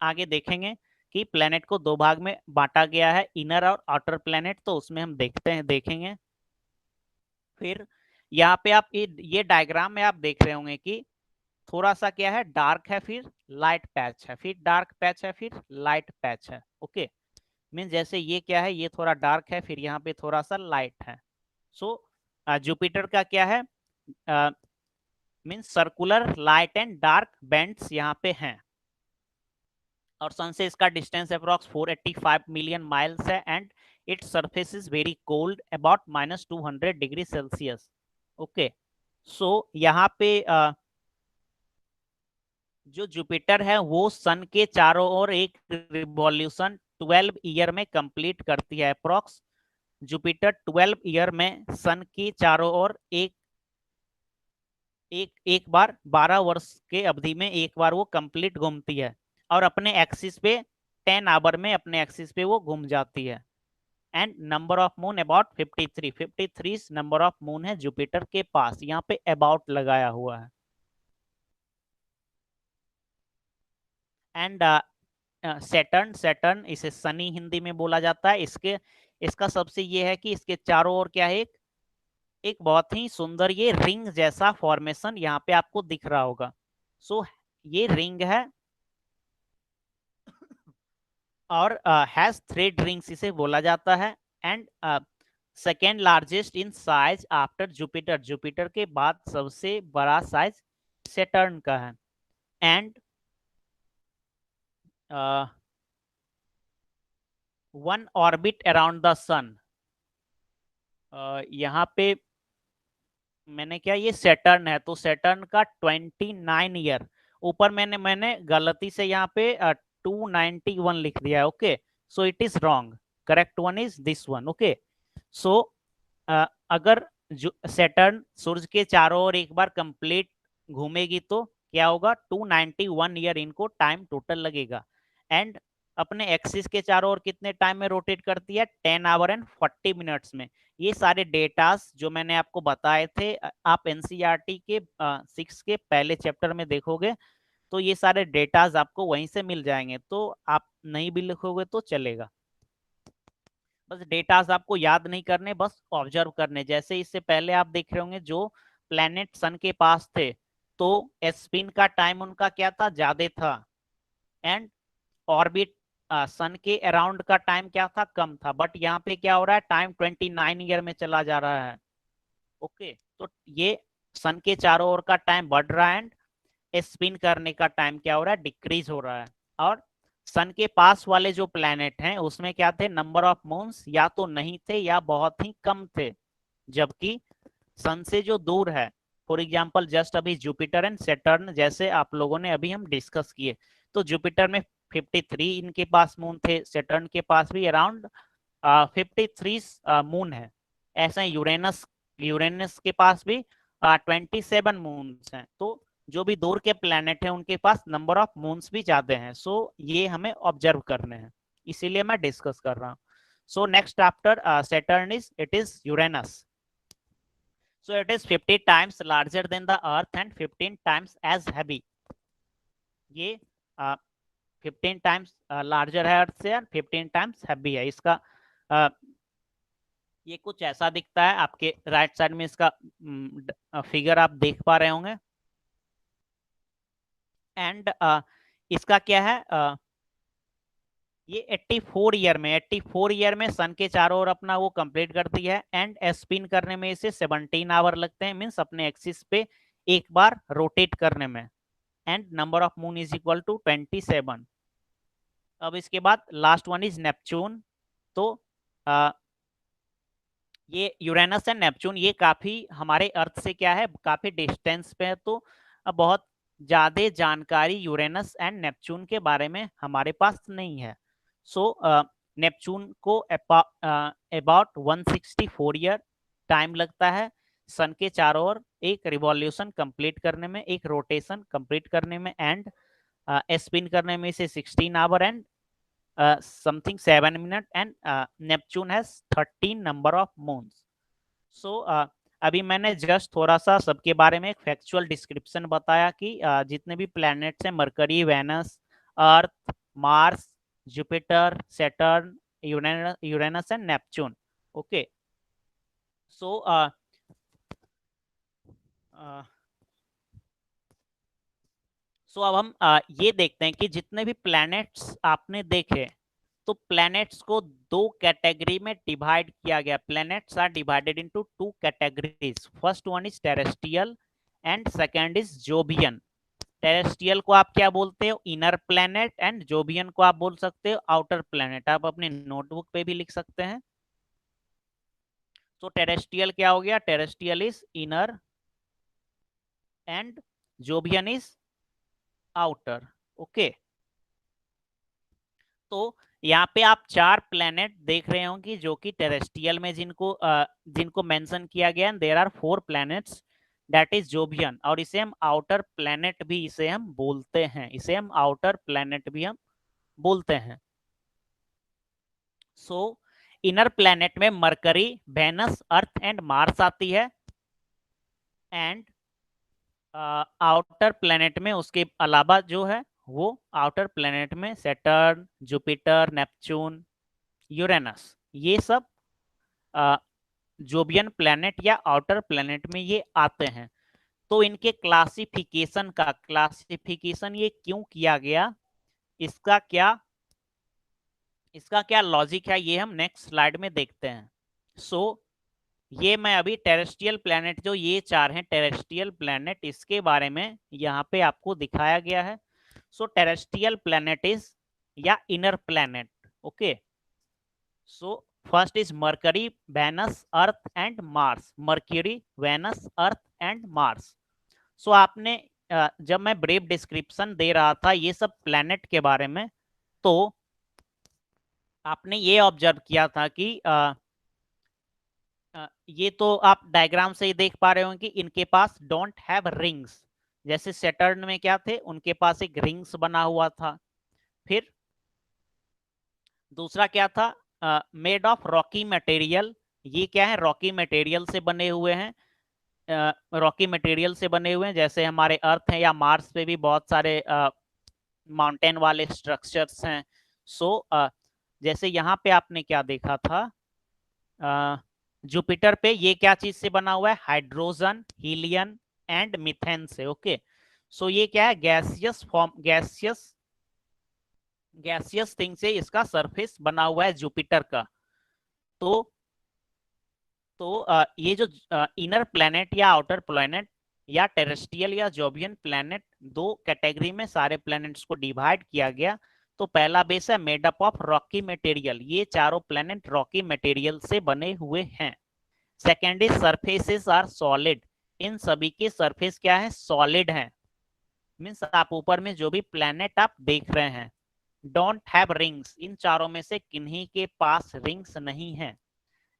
आगे देखेंगे कि प्लेनेट को दो भाग में बांटा गया है, इनर और आउटर प्लेनेट, तो उसमें हम देखेंगे। फिर यहाँ पे आप ये डायग्राम में आप देख रहे होंगे कि थोड़ा सा क्या है, डार्क है, फिर लाइट पैच है, फिर डार्क पैच है, फिर लाइट पैच है। ओके, मीन जैसे ये क्या है, ये थोड़ा डार्क है, फिर यहाँ पे थोड़ा सा लाइट है। सो जुपिटर का क्या है, mean circular light and dark bands यहाँ पे हैं। और सन से इसका डिस्टेंस अप्रॉक्स 485 मिलियन माइल्स है and its surface is very cold about -200 degree Celsius. Okay, so यहाँ पे जो जुपिटर है वो सन के चारों ओर एक रिवॉल्यूशन 12 ईयर में कंप्लीट करती है। अप्रॉक्स जुपिटर 12 ईयर में सन के चारों ओर एक एक एक बार 12 वर्ष के अवधि में एक बार वो कंप्लीट घूमती है, और अपने एक्सिस पे 10 आवर में अपने एक्सिस पे वो घूम जाती है। And number of moon about 53 number of moon है जुपिटर के पास, यहाँ पे अबाउट लगाया हुआ है। एंड सैटर्न, सैटर्न इसे शनि हिंदी में बोला जाता है। इसके इसका सबसे ये है कि इसके चारों ओर क्या है, एक एक बहुत ही सुंदर ये रिंग जैसा फॉर्मेशन यहाँ पे आपको दिख रहा होगा। सो ये रिंग है और हैज थ्रेड रिंग्स इसे बोला जाता है। And second largest in size after Jupiter, Jupiter के बाद सबसे बड़ा साइज सैटर्न का है। And one orbit around the sun, यहाँ पे मैंने क्या, ये सैटर्न है तो सैटर्न का 29 ईयर, ऊपर मैंने मैंने गलती से यहाँ पे 291 लिख दिया है। Okay, so it is wrong, correct one is this one. Okay, so अगर सैटर्न सूर्य के चारों ओर एक बार कंप्लीट घूमेगी तो क्या होगा, 291 ईयर इनको टाइम टोटल लगेगा। एंड अपने एक्सिस के चारों ओर कितने टाइम में रोटेट करती है, 10 आवर एंड 40 मिनट्स में। ये सारे डेटास जो मैंने आपको बताए थे, आप एनसीईआरटी के 6 के पहले चैप्टर में देखोगे तो ये सारे डेटास आपको वहीं से मिल जाएंगे, तो आप नहीं भी लिखोगे तो चलेगा। बस डेटास आपको याद नहीं करने, बस ऑब्जर्व करने। जैसे इससे पहले आप देख रहे होंगे जो प्लैनेट सन के पास थे तो स्पिन का टाइम उनका क्या था, ज्यादा था। एंड ऑर्बिट सन के अराउंड का टाइम क्या था, कम था। बट यहाँ पे क्या हो रहा है, टाइम 29 ईयर में चला जा रहा है। ओके, तो ये सन के चारों ओर का टाइम बढ़ रहा है एंड स्पिन करने का टाइम क्या हो रहा है, डिक्रीज हो रहा है। और सन के पास वाले जो प्लैनेट हैं उसमें क्या थे, नंबर ऑफ मून्स या तो नहीं थे या बहुत ही कम थे। जबकि सन से जो दूर है, फॉर एग्जाम्पल जस्ट अभी जुपिटर एंड सैटर्न जैसे आप लोगों ने अभी हम डिस्कस किए, तो जुपिटर में 53 इनके पास मून थे, सैटर्न के पास भी अराउंड 53 मून है। ऐसा यूरेनस, यूरेनस के पास भी 27 मून्स हैं। तो जो भी दूर के प्लैनेट हैं उनके पास नंबर ऑफ मून्स भी ज्यादा हैं। सो ये हमें ऑब्जर्व करने हैं, इसीलिए मैं डिस्कस कर रहा हूँ। So next after Saturn is, it is Uranus. So it is 50 times larger than the earth and 15 times as heavy. ये 15 टाइम्स लार्जर है अर्थ से और 15 टाइम्स हैवी है। इसका ये कुछ ऐसा दिखता है, आपके राइट साइड में इसका फिगर आप देख पा रहे होंगे। एंड इसका क्या है, ये 84 ईयर में सन के चारों ओर अपना वो कंप्लीट करती है। एंड स्पिन करने में इसे 17 आवर लगते हैं, मीन्स अपने एक्सिस पे एक बार रोटेट करने में। And number of moon is equal to 27। अब इसके बाद लास्ट वन इज नेपच्यून। तो ये यूरेनस एंड नेपच्यून ये काफी हमारे अर्थ से क्या है, काफी डिस्टेंस पे है। तो बहुत ज्यादा जानकारी यूरेनस एंड नेपच्यून के बारे में हमारे पास नहीं है। सो नेपच्यून को अबाउट 164 ईयर टाइम लगता है सन के चारों ओर एक रिवॉल्यूशन कंप्लीट करने में, एक रोटेशन कंप्लीट करने में। एंड स्पिन करने में इसे 16 hour and something 7 minute. And Neptune has 13 number of moons. So अभी मैंने जस्ट थोड़ा सा सबके बारे में एक फैक्चुअल डिस्क्रिप्शन बताया कि जितने भी प्लैनेट्स हैं, Mercury, Venus, Earth, Mars, Jupiter, Saturn, Uranus and Neptune. Okay, so अब हम ये देखते हैं कि जितने भी प्लैनेट्स आपने देखे तो प्लैनेट्स को दो कैटेगरी में डिवाइड किया गया। Planets are divided into two categories, first one is terrestrial and second is Jovian. Terrestrial को आप क्या बोलते हो, इनर प्लैनेट, एंड जोबियन को आप बोल सकते हो आउटर प्लैनेट। आप अपने नोटबुक पे भी लिख सकते हैं। तो टेरेस्ट्रियल क्या हो गया, terrestrial is inner and Jovian is outer. Okay, तो यहाँ पे आप चार प्लैनेट देख रहे होंगे जो कि टेरेस्ट्रियल में जिनको मेंशन किया गया है। There are 4 planets that is Jovian, और इसे हम आउटर प्लैनेट भी इसे हम बोलते हैं, इसे हम आउटर प्लैनेट भी हम बोलते हैं। सो इनर प्लैनेट में Mercury, Venus, earth and Mars आती है, एंड आउटर प्लैनेट में उसके अलावा जो है वो आउटर प्लैनेट में सैटर्न, जुपिटर, नेपच्यून, यूरेनस, ये सब जोबियन प्लैनेट या आउटर प्लैनेट में ये आते हैं। तो इनके क्लासिफिकेशन ये क्यों किया गया, इसका क्या लॉजिक है, ये हम नेक्स्ट स्लाइड में देखते हैं। सो ये मैं अभी टेरेस्ट्रियल प्लैनेट, जो ये चार हैं टेरेस्ट्रियल प्लैनेट, इसके बारे में यहाँ पे आपको दिखाया गया है। सो टेरेस्ट्रियल प्लैनेट इज या inner planet. Okay, so first is Mercury, Venus, earth and Mars. Mercury, Venus, earth and Mars. So आपने जब मैं ब्रीफ डिस्क्रिप्शन दे रहा था ये सब प्लैनेट के बारे में, तो आपने ये ऑब्जर्व किया था कि ये तो आप डायग्राम से ही देख पा रहे हो कि इनके पास डोंट हैव रिंग्स। जैसे सैटर्न में क्या थे, उनके पास एक रिंग्स बना हुआ था। फिर दूसरा क्या था, मेड ऑफ रॉकी मटेरियल। ये क्या है, रॉकी मटेरियल से बने हुए हैं, रॉकी मटेरियल से बने हुए हैं। जैसे हमारे अर्थ है या मार्स पे भी बहुत सारे माउंटेन वाले स्ट्रक्चर्स हैं। सो जैसे यहाँ पे आपने क्या देखा था, जुपिटर पे ये क्या चीज से बना हुआ है, हाइड्रोजन, हीलियम एंड मीथेन से। ओके, सो ये क्या है, गैसियस फॉर्म, गैसियस थिंग से इसका सरफेस बना हुआ है जुपिटर का। तो ये जो इनर प्लैनेट या आउटर प्लैनेट या टेरेस्ट्रियल या जोबियन प्लैनेट, दो कैटेगरी में सारे प्लैनेट्स को डिवाइड किया गया। तो पहला बेस है made up of rocky material, ये चारों प्लैनेट रॉकी मटेरियल से बने हुए हैं। Second is surfaces are solid, इन सभी के सरफेस क्या है, सॉलिड है। मीन्स आप ऊपर में जो भी प्लैनेट आप देख रहे हैं, डोंट हैव रिंग्स, इन चारों में से किन्हीं के पास रिंग्स नहीं है।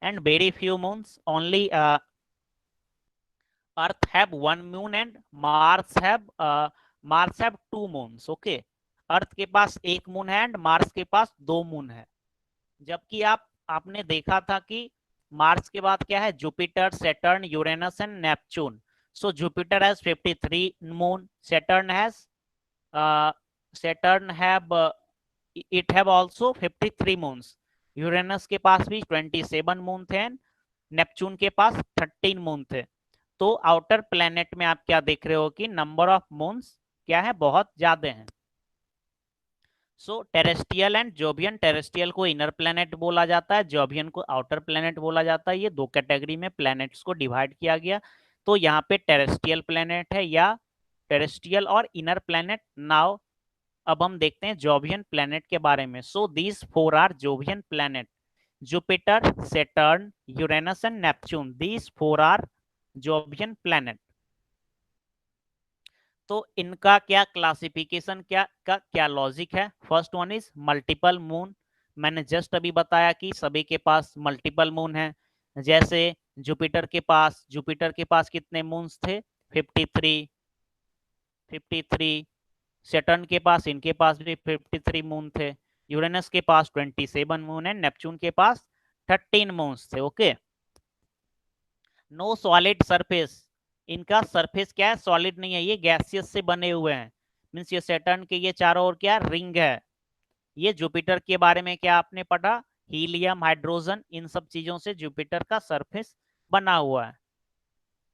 And very few moons, only Earth have one moon and Mars have 2 moons. Okay, Earth के पास एक मून है एंड मार्स के पास 2 मून है। जबकि आपने देखा था कि मार्स के बाद क्या है, Jupiter, Saturn, Uranus and Neptune. So Jupiter has 53 moon, Saturn have also 53 moons, Uranus के पास भी 27 मून थे, नेपच्यून के पास 13 मून थे। तो आउटर प्लैनेट में आप क्या देख रहे हो कि नंबर ऑफ मून्स क्या है, बहुत ज्यादा है। So terrestrial and Jovian, terrestrial को इनर प्लैनेट बोला जाता है, जोबियन को आउटर प्लैनेट बोला जाता है। ये दो कैटेगरी में प्लैनेट्स को डिवाइड किया गया। तो यहाँ पे टेरेस्ट्रियल प्लैनेट है या टेरेस्ट्रियल और इनर प्लैनेट। नाउ अब हम देखते हैं जोबियन प्लैनेट के बारे में। So these 4 are Jovian planet, Jupiter, Saturn, Uranus and Neptune, these 4 are Jovian planet. तो इनका क्या क्लासिफिकेशन, क्या लॉजिक है। First one is multiple moon. मैंने जस्ट अभी बताया कि सभी के पास मल्टीपल मून है। जैसे जुपिटर के पास कितने मून्स थे, 53। सैटर्न के पास, इनके पास भी 53 मून थे। यूरेनस के पास 27 मून है, नेपच्यून के पास 13 मून्स थे। ओके, नो सॉलिड सरफेस, इनका सरफेस क्या है, सॉलिड नहीं है, ये गैसियस से बने हुए हैं। मीन्स ये सैटर्न के ये चारों ओर क्या रिंग है। ये जुपिटर के बारे में क्या आपने पढ़ा, हीलियम, हाइड्रोजन, इन सब चीजों से जुपिटर का सरफेस बना हुआ है।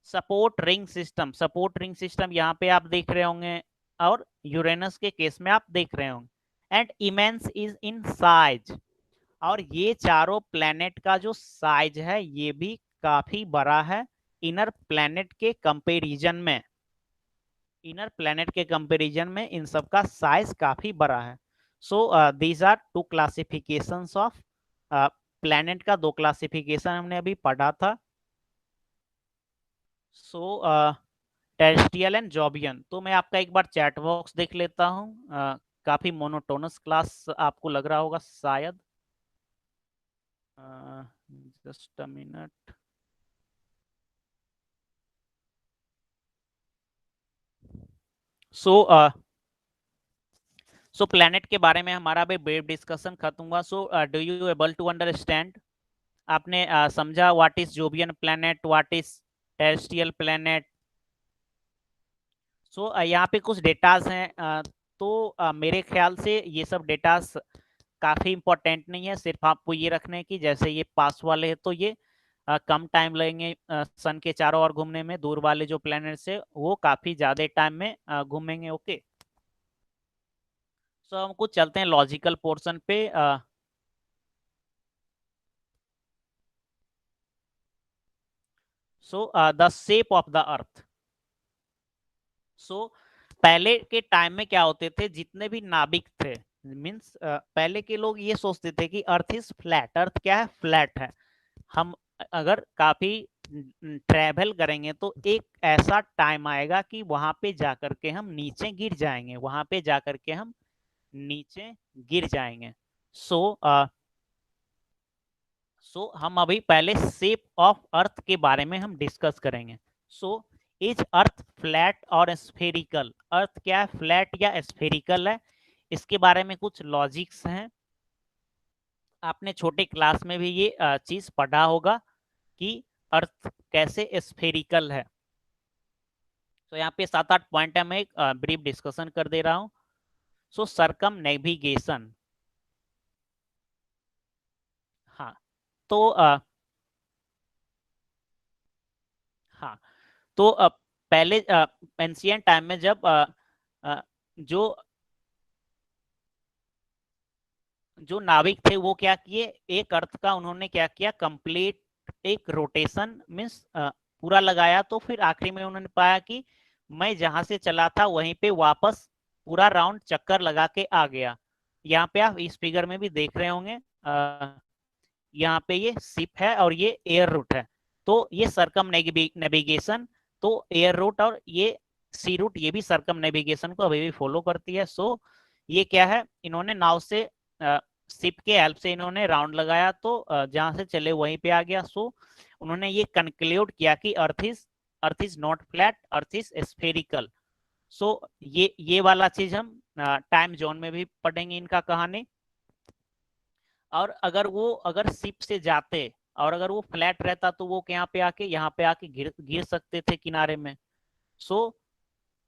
सपोर्ट रिंग सिस्टम यहाँ पे आप देख रहे होंगे, और यूरेनस के केस में आप देख रहे होंगे। And immense is in size. और ये चारों प्लेनेट का जो साइज है ये भी काफी बड़ा है इनर प्लेनेट के कंपैरिजन में। इनर प्लेनेट के कंपैरिजन में इन सब का साइज काफी बड़ा है। So these are two classifications of planet का। दो क्लासिफिकेशन हमने अभी पढ़ा था। सो टेरेस्ट्रियल एंड जॉबियन। तो मैं आपका एक बार चैट बॉक्स देख लेता हूँ। काफी मोनोटोनस क्लास आपको लग रहा होगा शायद। Just a minute. So so planet के बारे में हमारा भी ब्रीफ डिस्कशन खत्म हुआ। So do you able to understand? आपने समझा what is Jovian planet, what is terrestrial planet? So यहाँ पे कुछ डेटाज हैं। तो मेरे ख्याल से ये सब डेटाज काफी इंपॉर्टेंट नहीं है, सिर्फ आपको ये रखने की जैसे ये पास वाले हैं तो ये कम टाइम लगेंगे सन के चारों ओर घूमने में। दूर वाले जो प्लैनेट्स है वो काफी ज्यादा टाइम में घूमेंगे। ओके, सो हम कुछ चलते हैं लॉजिकल पोर्शन पे। So the shape of the earth. So पहले के टाइम में क्या होते थे, जितने भी नाभिक थे, मीन्स पहले के लोग ये सोचते थे कि अर्थ इज फ्लैट। अर्थ क्या है? फ्लैट है। हम अगर काफी ट्रेवल करेंगे तो एक ऐसा टाइम आएगा कि वहां पे जाकर के हम नीचे गिर जाएंगे, वहां पे जाकर के हम नीचे गिर जाएंगे। सो हम अभी पहले शेप ऑफ अर्थ के बारे में हम डिस्कस करेंगे। सो इज अर्थ फ्लैट और स्फेरिकल? अर्थ क्या है, फ्लैट या स्फेरिकल है? इसके बारे में कुछ लॉजिक्स हैं। आपने छोटे क्लास में भी ये चीज पढ़ा होगा कि अर्थ कैसे स्फेरिकल है। तो यहाँ पे 7-8 पॉइंट है, मैं एक ब्रीफ डिस्कशन कर दे रहा हूँ। सो सरकम नेविगेशन। हाँ, तो हाँ, तो पहले एंशियंट टाइम में जब जो जो नाविक थे वो क्या किए, एक अर्थ का उन्होंने क्या किया, कंप्लीट एक रोटेशन मीन्स पूरा लगाया। तो फिर आखिरी में उन्होंने पाया कि मैं जहां से चला था वहीं पे वापस पूरा राउंड चक्कर लगा के आ गया। यहाँ पे आप इस फिगर में भी देख रहे होंगे, यहाँ पे ये शिप है और ये एयर रूट है। तो ये सरकम नेविगेशन, तो एयर रूट और ये सी रूट ये भी सरकम नेविगेशन को अभी भी फॉलो करती है। सो ये क्या है, इन्होंने नाव से शिप के हेल्प से इन्होंने राउंड लगाया तो जहां से चले वहीं पे आ गया। सो उन्होंने ये कंक्लूड किया कि earth is not flat, earth is spherical. So ये वाला चीज हम टाइम जोन में भी पढ़ेंगे इनका कहानी। और अगर शिप से जाते और अगर वो फ्लैट रहता तो वो यहाँ पे आके गिर गिर सकते थे किनारे में। सो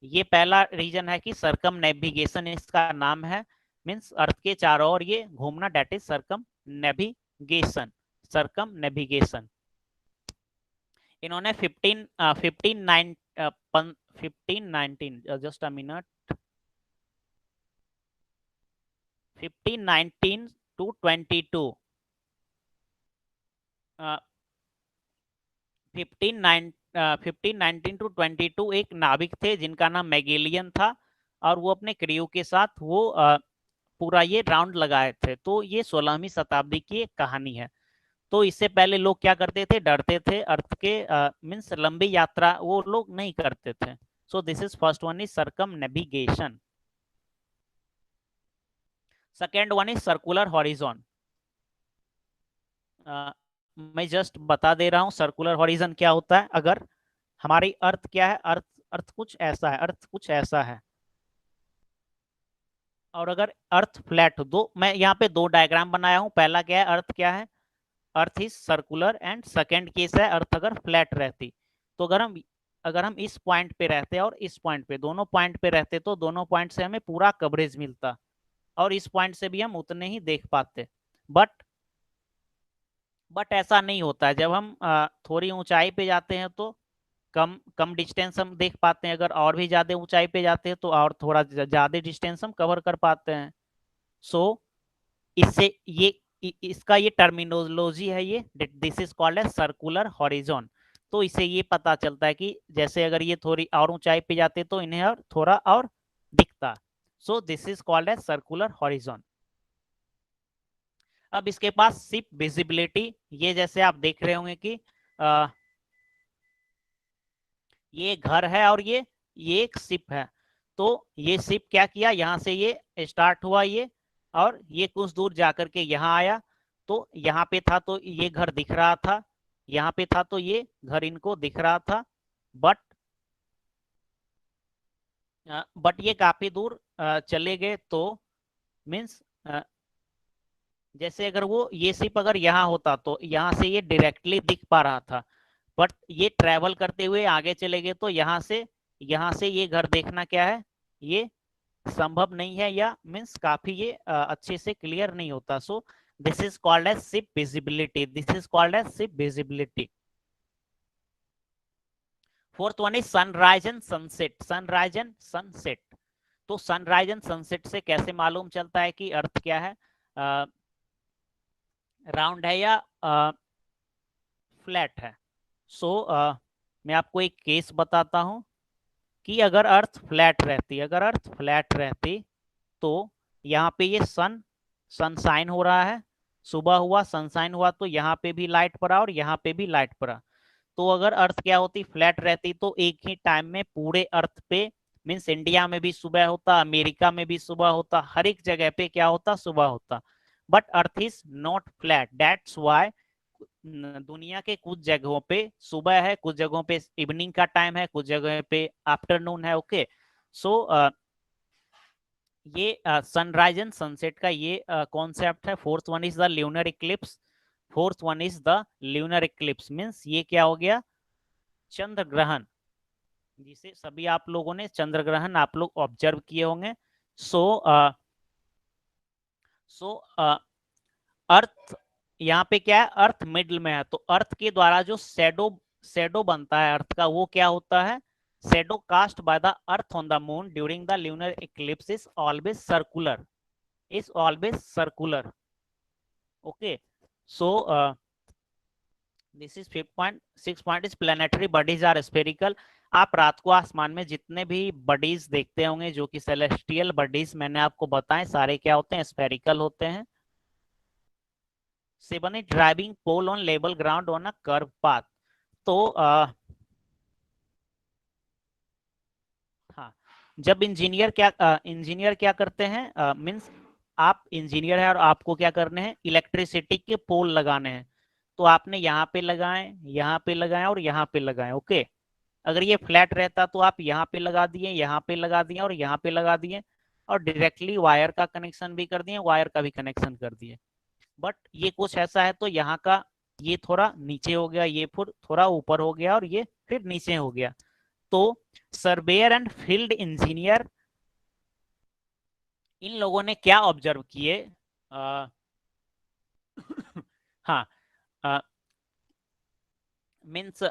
ये पहला रीजन है कि सरकम नेविगेशन इसका नाम है, मीन्स अर्थ के चारों ओर ये घूमना, that is circumnavigation. Circumnavigation इन्होंने 1519 just a minute 1519 to 22 1519 to 22 एक नाविक थे जिनका नाम मैगेलियन था। और वो अपने क्रियो के साथ वो पूरा ये राउंड लगाए थे। तो ये 16वीं शताब्दी की एक कहानी है। तो इससे पहले लोग क्या करते थे, डरते थे अर्थ के, मीन्स लंबी यात्रा वो लोग नहीं करते थे। So this is first one is circumnavigation. Second one is circular horizon. मैं जस्ट बता दे रहा हूँ सर्कुलर हॉरिजन क्या होता है। अगर हमारी अर्थ क्या है, अर्थ अर्थ कुछ ऐसा है, अर्थ कुछ ऐसा है। और अगर अर्थ फ्लैट हो, दो मैं यहाँ पे दो डायग्राम बनाया हूँ। पहला क्या है, अर्थ क्या है, earth is circular. And second case है अर्थ अगर फ्लैट रहती। तो अगर हम इस पॉइंट पे रहते और इस पॉइंट पे, दोनों पॉइंट पे रहते तो दोनों पॉइंट से हमें पूरा कवरेज मिलता और इस पॉइंट से भी हम उतने ही देख पाते। बट ऐसा नहीं होता है। जब हम थोड़ी ऊंचाई पे जाते हैं तो कम कम डिस्टेंस हम देख पाते हैं। अगर और भी ज्यादा ऊंचाई पे जाते हैं तो और थोड़ा ज्यादा डिस्टेंस हम कवर कर पाते हैं। सो इससे ये इसका ये टर्मिनोलॉजी है, ये this is called as circular horizon. तो इससे ये पता चलता है कि जैसे अगर ये थोड़ी और ऊंचाई पे जाते तो इन्हें और थोड़ा और दिखता। So this is called as circular horizon. अब इसके पास शिप विजिबिलिटी, ये जैसे आप देख रहे होंगे कि ये घर है और ये एक शिप है। तो ये शिप क्या किया, यहाँ से ये स्टार्ट हुआ ये, और ये कुछ दूर जाकर के यहाँ आया। तो यहाँ पे था तो ये घर दिख रहा था, यहाँ पे था तो ये घर इनको दिख रहा था। बट ये काफी दूर चले गए। तो मीन्स जैसे अगर वो ये शिप अगर यहाँ होता तो यहाँ से ये डायरेक्टली दिख पा रहा था, बट ये ट्रेवल करते हुए आगे चले गए तो यहाँ से ये घर देखना क्या है, ये संभव नहीं है, या मीन्स काफी ये अच्छे से क्लियर नहीं होता। So this is called as ship visibility, this is called as ship visibility. Fourth one is sunrise and sunset, sunrise and sunset. तो सनराइज एंड सनसेट से कैसे मालूम चलता है कि अर्थ क्या है, राउंड है या फ्लैट है। सो मैं आपको एक केस बताता हूं कि अगर अर्थ फ्लैट रहती, अगर अर्थ फ्लैट रहती तो यहाँ पे ये सनशाइन हो रहा है, सुबह हुआ सनशाइन हुआ तो यहाँ पे भी लाइट पड़ा और यहाँ पे भी लाइट पड़ा। तो अगर अर्थ क्या होती, फ्लैट रहती, तो एक ही टाइम में पूरे अर्थ पे मीन्स इंडिया में भी सुबह होता, अमेरिका में भी सुबह होता, हर एक जगह पे क्या होता, सुबह होता। But earth is not flat, that's why दुनिया के कुछ जगहों पे सुबह है, कुछ जगहों पे इवनिंग का टाइम है, कुछ जगह पे आफ्टरनून है। ओके, सो ये सनराइज एंड सनसेट का ये कॉन्सेप्ट है। Fourth one is the lunar Eclipse, fourth one is the lunar Eclipse means ये क्या हो गया, चंद्र ग्रहण, जिसे सभी आप लोगों ने चंद्र ग्रहण आप लोग ऑब्जर्व किए होंगे। सो सो अर्थ यहाँ पे क्या है, अर्थ मिडल में है, तो अर्थ के द्वारा जो शेडो बनता है अर्थ का, वो क्या होता है, shadow cast by the earth on the moon during the lunar eclipse is always circular, is always circular. Okay, so this is 5.6 point is planetary bodies are spherical। आप रात को आसमान में जितने भी बडीज देखते होंगे जो कि सेलेस्टियल बडीज मैंने आपको बताए, सारे क्या होते हैं, स्फेरिकल होते हैं। 7 is driving pole on level ground on a curve path. तो हाँ, जब इंजीनियर क्या करते हैं, मीन्स आप इंजीनियर है और आपको क्या करने हैं, इलेक्ट्रिसिटी के पोल लगाने हैं। तो आपने यहाँ पे लगाए, यहाँ पे लगाए और यहाँ पे लगाए। ओके, अगर ये फ्लैट रहता तो आप यहाँ पे लगा दिए, यहाँ पे लगा दिए और यहाँ पे लगा दिए, और डायरेक्टली वायर का कनेक्शन भी कर दिए, वायर का भी कनेक्शन कर दिए। बट ये कुछ ऐसा है तो यहाँ का ये थोड़ा नीचे हो गया, ये फिर थोड़ा ऊपर हो गया और ये फिर नीचे हो गया। तो सर्वेयर एंड फील्ड इंजीनियर इन लोगों ने क्या ऑब्जर्व किए, हाँ, मीन्स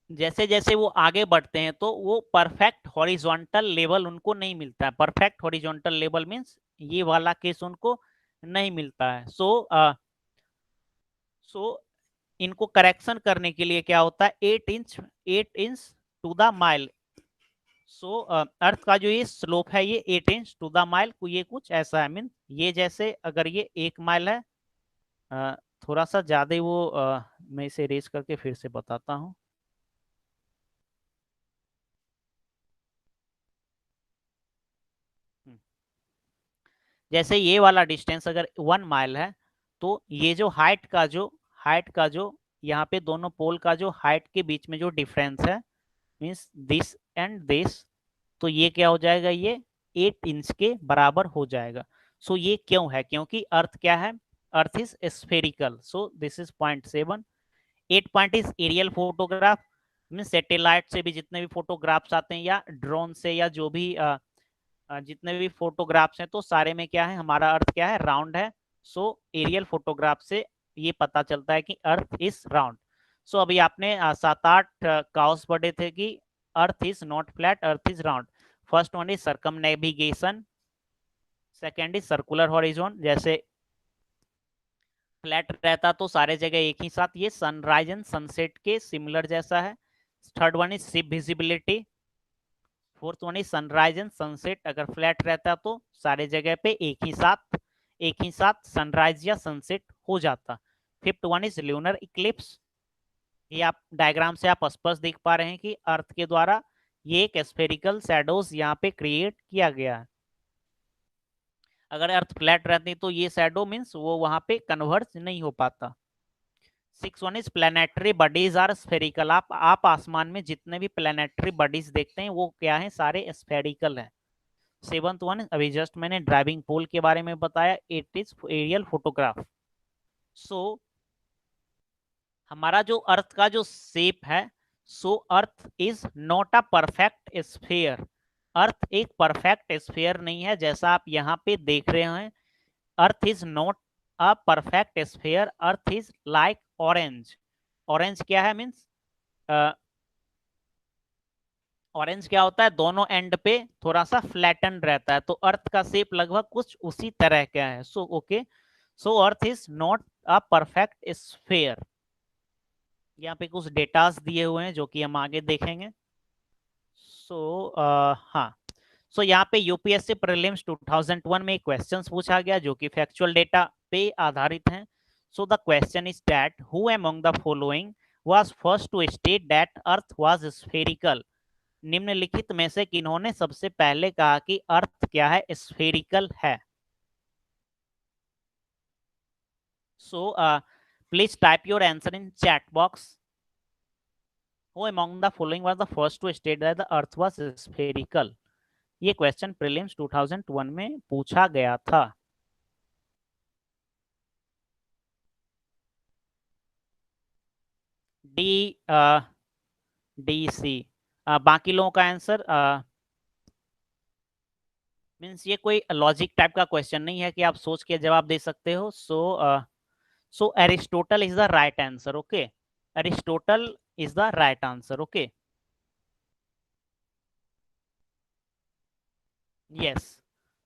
जैसे जैसे वो आगे बढ़ते हैं तो वो परफेक्ट हॉरिजॉन्टल लेवल उनको नहीं मिलता है, परफेक्ट हॉरिजॉन्टल लेवल मीन्स ये वाला केस उनको नहीं मिलता है। सो इनको करेक्शन करने के लिए क्या होता है, 8 इंच टू द माइल। सो अर्थ का जो ये स्लोप है ये 8 इंच टू द माइल, ये कुछ ऐसा है, मीन ये जैसे अगर ये 1 माइल है, थोड़ा सा ज्यादा वो मैं इसे रेस करके फिर से बताता हूँ। जैसे ये वाला डिस्टेंस अगर 1 माइल है, तो ये जो हाइट का जो यहाँ पे दोनों पोल का जो हाइट के बीच में जो डिफरेंस है, मीन्स दिस एंड दिस, तो ये क्या हो जाएगा, ये 8 इंच के बराबर हो जाएगा। सो ये क्यों है, क्योंकि अर्थ क्या है, earth is spherical. So this is 0.7। 8 point is aerial photograph, mean satellite से भी जितने भी फोटोग्राफ्स आते हैं या ड्रोन से या जो भी जितने भी फोटोग्राफ्स हैं, तो सारे में क्या है, हमारा अर्थ क्या है, राउंड है। सो एरियल फोटोग्राफ से ये पता चलता है कि अर्थ इज राउंड। सो अभी आपने 7-8 काउस पढ़े थे कि earth is not flat, earth is round. First one is circumnavigation, second is circular horizon, जैसे फ्लैट रहता तो सारे जगह एक ही साथ, ये सनराइज एंड सनसेट के सिमिलर जैसा है। Third one is ship visibility. Fourth one is sunrise and sunset, अगर फ्लैट रहता तो सारे जगह पे एक ही साथ सनराइज या सनसेट हो जाता। Fifth one is lunar Eclipse. ये आप डायग्राम से आप स्पष्ट देख पा रहे हैं कि अर्थ के द्वारा ये एक स्फेरिकल शैडोज यहाँ पे क्रिएट किया गया है। अगर अर्थ फ्लैट रहती तो ये शैडो मीन्स वो वहां पे कन्वर्ज नहीं हो पाता। Six one is planetary bodies are spherical. आप आसमान में जितने भी प्लैनेटरी बॉडीज देखते हैं वो क्या है, सारे स्फेरिकल है। सेवंथ वन, अभी जस्ट मैंने ड्राइविंग पोल के बारे में बताया, it is aerial photograph. So हमारा जो अर्थ का जो शेप है, so earth is not a perfect sphere. Earth एक परफेक्ट स्फीयर नहीं है, जैसा आप यहाँ पे देख रहे हैं। अर्थ is not a perfect sphere, earth is like orange. Orange क्या है मीन्स, ऑरेंज क्या होता है, दोनों एंड पे थोड़ा सा फ्लैटन रहता है, तो अर्थ का शेप लगभग कुछ उसी तरह का है। So okay, so earth is not a perfect sphere. यहाँ पे कुछ डेटास दिए हुए हैं जो कि हम आगे देखेंगे। सो हाँ, सो यहाँ पे यूपीएससी प्रीलिम्स 2001 में क्वेश्चन पूछा गया जो कि फैक्चुअल डेटा पे आधारित हैं। So the question is that who among the following was first to state that earth was spherical. निम्नलिखित में से किन्होंने सबसे पहले कहा कि अर्थ क्या है, स्फेरिकल है। So please type your answer in chat box. Who among the following was the first to state that the earth was spherical? ये क्वेश्चन प्रीलिम्स 2001 में पूछा गया था। D D C. बाकी लोगों का आंसर मीन्स ये कोई लॉजिक टाइप का क्वेश्चन नहीं है कि आप सोच के जवाब दे सकते हो। So Aristotle is the right answer. Okay, Aristotle is the right answer. Okay, yes.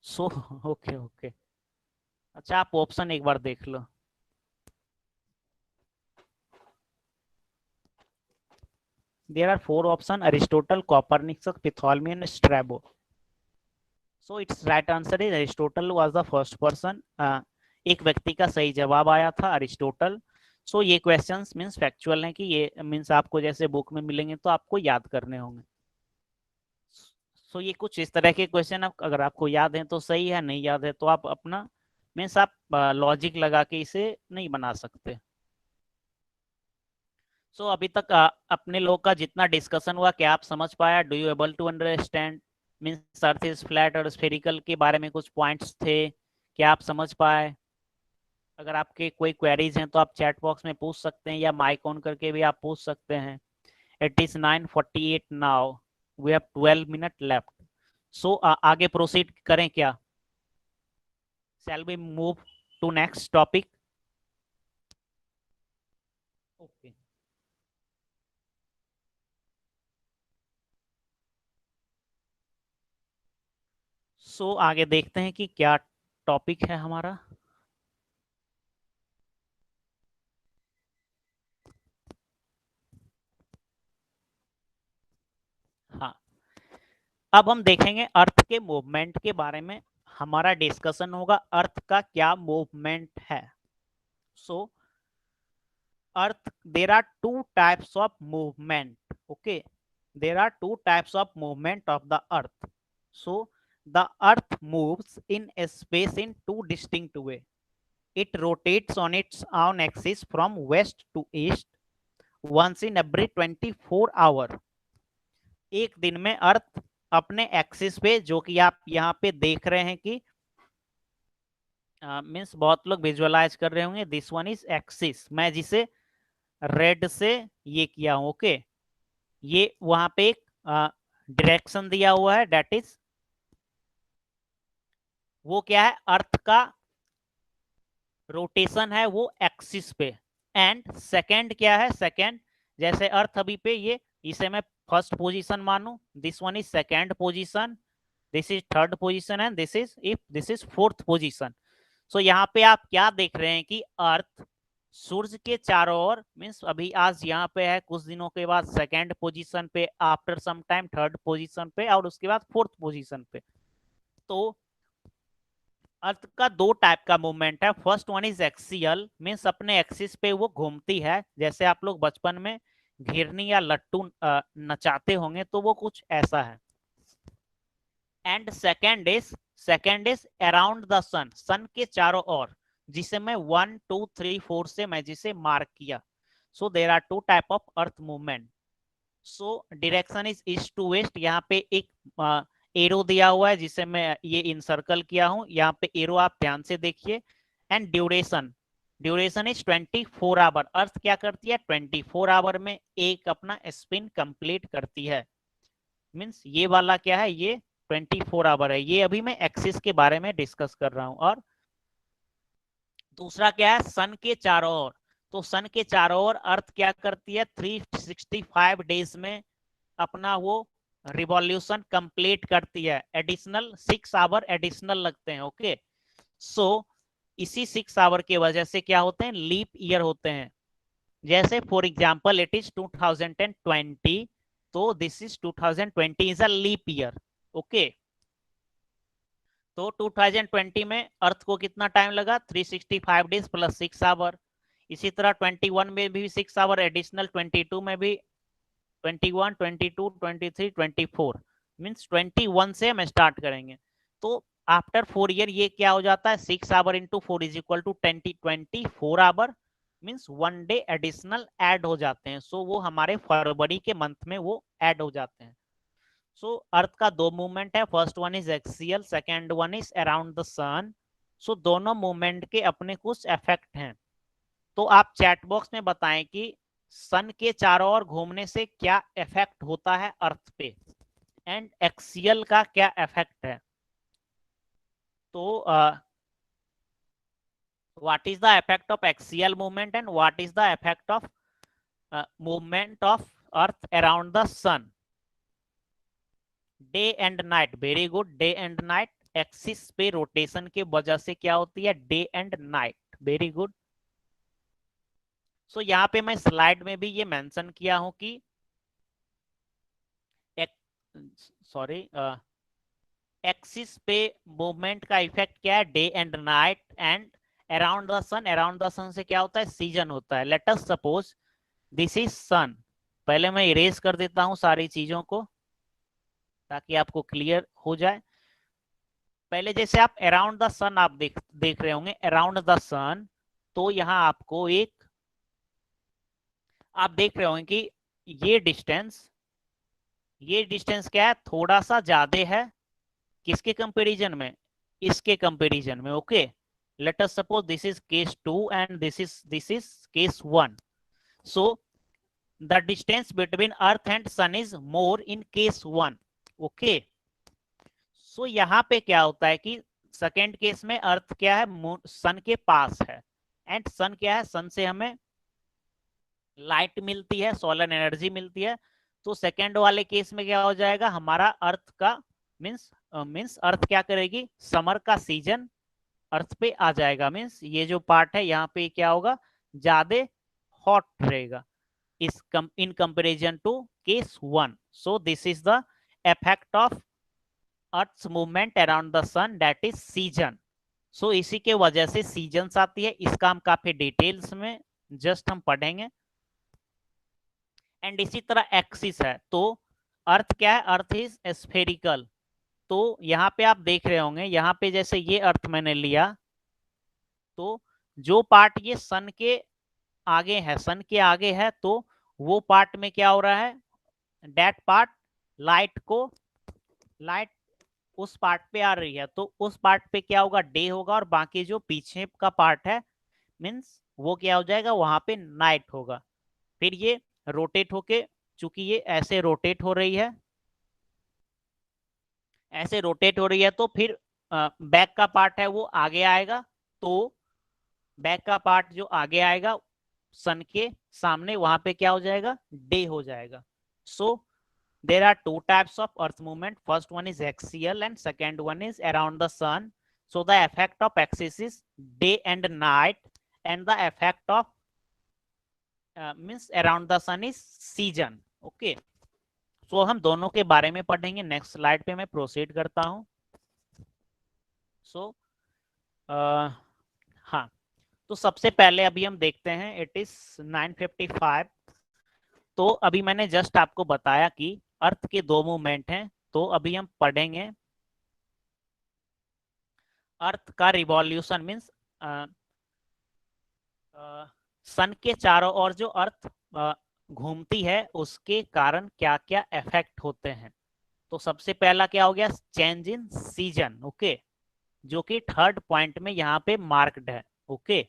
So okay okay, अच्छा आप ऑप्शन एक बार देख लो। There are four options: Aristotle, Copernicus, Ptolemy, and Strabo. So its right answer is Aristotle was the first person. एक व्यक्ति का सही जवाब आया था अरिस्टोटल। सो ये क्वेश्चंस मीन्स फैक्चुअल हैं कि ये मीन्स आपको जैसे बुक में मिलेंगे तो आपको याद करने होंगे। सो ये कुछ इस तरह के क्वेश्चन, आप अगर आपको याद है तो सही है, नहीं याद है तो आप अपना मीन्स आप लॉजिक लगा के इसे नहीं बना सकते। सो अभी तक अपने लोग का जितना डिस्कशन हुआ क्या आप समझ पाया? Do you able to understand means earth is flat और स्फेरिकल के बारे में कुछ पॉइंट्स थे, क्या आप समझ पाए? अगर आपके कोई क्वेरीज हैं तो आप चैट बॉक्स में पूछ सकते हैं या माइक ऑन करके भी आप पूछ सकते हैं। It is 9:48 now, we have 12 minute left. So आगे प्रोसीड करें क्या? Shall we move to next topic? Okay, so आगे देखते हैं कि क्या टॉपिक है हमारा। हाँ, अब हम देखेंगे अर्थ के मूवमेंट के बारे में। हमारा डिस्कशन होगा अर्थ का क्या मूवमेंट है। So earth, there are two types of movement. Okay, there are two types of movement of the earth. So the earth moves in space in two distinct way. It rotates on its own axis from west to east once in every 24 hour. एक दिन में अर्थ अपने axis पे, जो कि आप यहाँ पे देख रहे हैं कि मीन्स बहुत लोग विजुअलाइज कर रहे होंगे, दिस वन इज एक्सिस, मैं जिसे रेड से ये किया हूं। ओके, ये वहां पे एक डायरेक्शन दिया हुआ है, दैट इज वो क्या है, अर्थ का रोटेशन है वो एक्सिस पे। एंड सेकेंड क्या है, सेकेंड जैसे अर्थ अभी पे ये, इसे मैं फर्स्ट पोजीशन मानू, this one is second position, this is third position and this is fourth position. So यहाँ पे आप क्या देख रहे हैं कि अर्थ सूर्य के चारों ओर, मीन्स अभी आज यहाँ पे है, कुछ दिनों के बाद सेकेंड पोजीशन पे, after some time third position पे, और उसके बाद फोर्थ पोजीशन पे। तो अर्थ का दो टाइप का मूवमेंट है। First one is axial, means अपने एक्सिस पे वो घूमती है, जैसे आप लोग बचपन में घिरनी या लट्टू नचाते होंगे, तो वो कुछ ऐसा है। And second is around the sun, sun के चारों ओर, जिसे मैं 1 2 3 4 से मैं जिसे मार्क किया। So there are two type of earth movement. So direction is east to west, यहाँ पे एक एरो दिया हुआ है जिसे मैं ये इनसर्कल किया हूं, यहाँ पे एरो आप ध्यान से देखिए। And duration is 24 hour. Earth क्या करती है, 24 आवर में एक अपना स्पिन कंप्लीट करती है। मीन्स ये वाला क्या है, ये 24 आवर है। ये अभी मैं एक्सिस के बारे में डिस्कस कर रहा हूं। और दूसरा क्या है, सन के चारों ओर। तो सन के चारों ओर अर्थ क्या करती है, 365 डेज में अपना वो रिवॉल्यूशन कंप्लीट करती है। एडिशनल 6 आवर एडिशनल लगते हैं। ओके, सो इसी 6 आवर की वजह से क्या होते हैं, लीप ईयर होते हैं। जैसे फॉर एग्जांपल इट इज 2020, तो this is 2020 is a leap year. Okay, तो 2020 में अर्थ को कितना टाइम लगा, 365 डेज प्लस 6 आवर। इसी तरह 21 में भी 6 आवर एडिशनल, 22 में भी 21, 22, 23, 24, मीन्स 21 से हम स्टार्ट करेंगे। तो आफ्टर 4 ईयर ये क्या हो जाता है, 6 hour into 4 is equal to 24 hour, means 1 day additional add हो जाते हैं। सो वो हमारे फरवरी के मंथ में वो ऐड हो जाते हैं। सो अर्थ का दो मूवमेंट है, first one is axial, second one is around the sun. So दोनों मूवमेंट के अपने कुछ इफेक्ट हैं। तो आप चैट बॉक्स में बताएं कि सन के चारों ओर घूमने से क्या इफेक्ट होता है अर्थ पे, एंड एक्सियल का क्या इफेक्ट है। तो what is the effect of axial movement and what is the effect of movement of earth around the sun. Day and night, very good, day and night. Axis पे rotation के वजह से क्या होती है, day and night, very good. So यहाँ पे मैं स्लाइड में भी ये मेंशन किया हूं कि सॉरी एक्सिस पे मूवमेंट का इफेक्ट क्या है, day and night. And around the sun से क्या होता है, सीजन होता है। Let us suppose this is sun. पहले मैं इरेज कर देता हूं सारी चीजों को ताकि आपको क्लियर हो जाए। पहले जैसे आप अराउंड द सन आप देख रहे होंगे, अराउंड द सन, तो यहां आपको एक आप देख रहे होंगे कि ये डिस्टेंस क्या है, थोड़ा सा ज्यादा है, किसके कंपैरिजन में, इसके कंपैरिजन में। Okay, let us suppose this is case 2 and this is case 1। So the distance between earth and sun is more in case 1। Okay, so यहाँ पे क्या होता है कि सेकेंड केस में अर्थ क्या है, सन के पास है, एंड सन क्या है, सन से हमें लाइट मिलती है, सोलर एनर्जी मिलती है। तो सेकेंड वाले केस में क्या हो जाएगा, हमारा अर्थ का मीन्स अर्थ क्या करेगी, समर का सीजन अर्थ पे आ जाएगा। मीन्स ये जो पार्ट है यहाँ पे क्या होगा, ज्यादा हॉट रहेगा in comparison to case 1। So this is the effect of earth movement around the sun, that is season. So इसी के वजह से सीजन्स आती है, इसका हम काफी डिटेल्स में जस्ट हम पढ़ेंगे। एंड इसी तरह एक्सिस है, तो अर्थ क्या है, अर्थ इज स्फेरिकल। तो यहाँ पे आप देख रहे होंगे, यहाँ पे जैसे ये अर्थ मैंने लिया, तो जो पार्ट ये सन के आगे है, तो वो पार्ट में क्या हो रहा है, डेट पार्ट लाइट उस पार्ट पे आ रही है, तो उस पार्ट पे क्या होगा, डे होगा, और बाकी जो पीछे का पार्ट है मीन्स वो क्या हो जाएगा, वहां पे नाइट होगा। फिर ये रोटेट होके, चूंकि ये ऐसे रोटेट हो रही है, तो फिर बैक का पार्ट है वो आगे आएगा। तो बैक का पार्ट जो आगे आएगा सन के सामने, वहां पे क्या हो जाएगा, डे हो जाएगा। सो there are two types of earth movement. First one is axial and second one is around the sun. So the effect of axis is day and night, and the effect of means around the sun is season. Okay, so हम दोनों के बारे में पढ़ेंगे. Next slide पे मैं proceed करता हूं. सो हाँ, तो सबसे पहले अभी हम देखते हैं. It is 9:55. तो अभी मैंने जस्ट आपको बताया कि अर्थ के दो मूवमेंट हैं. तो अभी हम पढ़ेंगे अर्थ का रिवॉल्यूशन मीन्स सन के चारों ओर जो अर्थ घूमती है उसके कारण क्या क्या इफेक्ट होते हैं. तो सबसे पहला क्या हो गया, चेंज इन सीजन. ओके, जो कि थर्ड पॉइंट में यहाँ पे मार्क्ड है. Okay,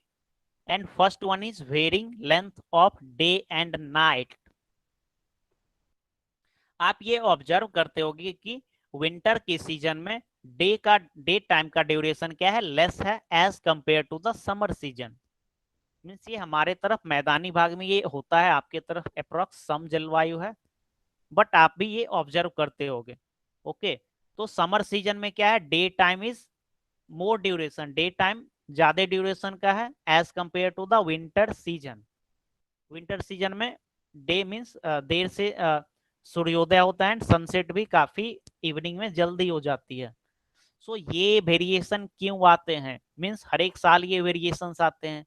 and first one is varying length of day and night. आप ये ऑब्जर्व करते होंगे कि विंटर के सीजन में डे टाइम का ड्यूरेशन क्या है, लेस है as compare to the summer season. मीन्स ये हमारे तरफ मैदानी भाग में ये होता है, आपके तरफ अप्रोक्स सम जलवायु है, बट आप भी ये ऑब्जर्व करते होंगे. ओके, तो समर सीजन में क्या है, day time is more duration, day time ज्यादा ड्यूरेशन का है as compare to the winter season. Winter season में डे मीन्स देर से सूर्योदय होता है एंड सनसेट भी काफी इवनिंग में जल्दी हो जाती है. सो ये वेरिएशन क्यों आते हैं, मीन्स हर एक साल ये वेरिएशंस आते हैं.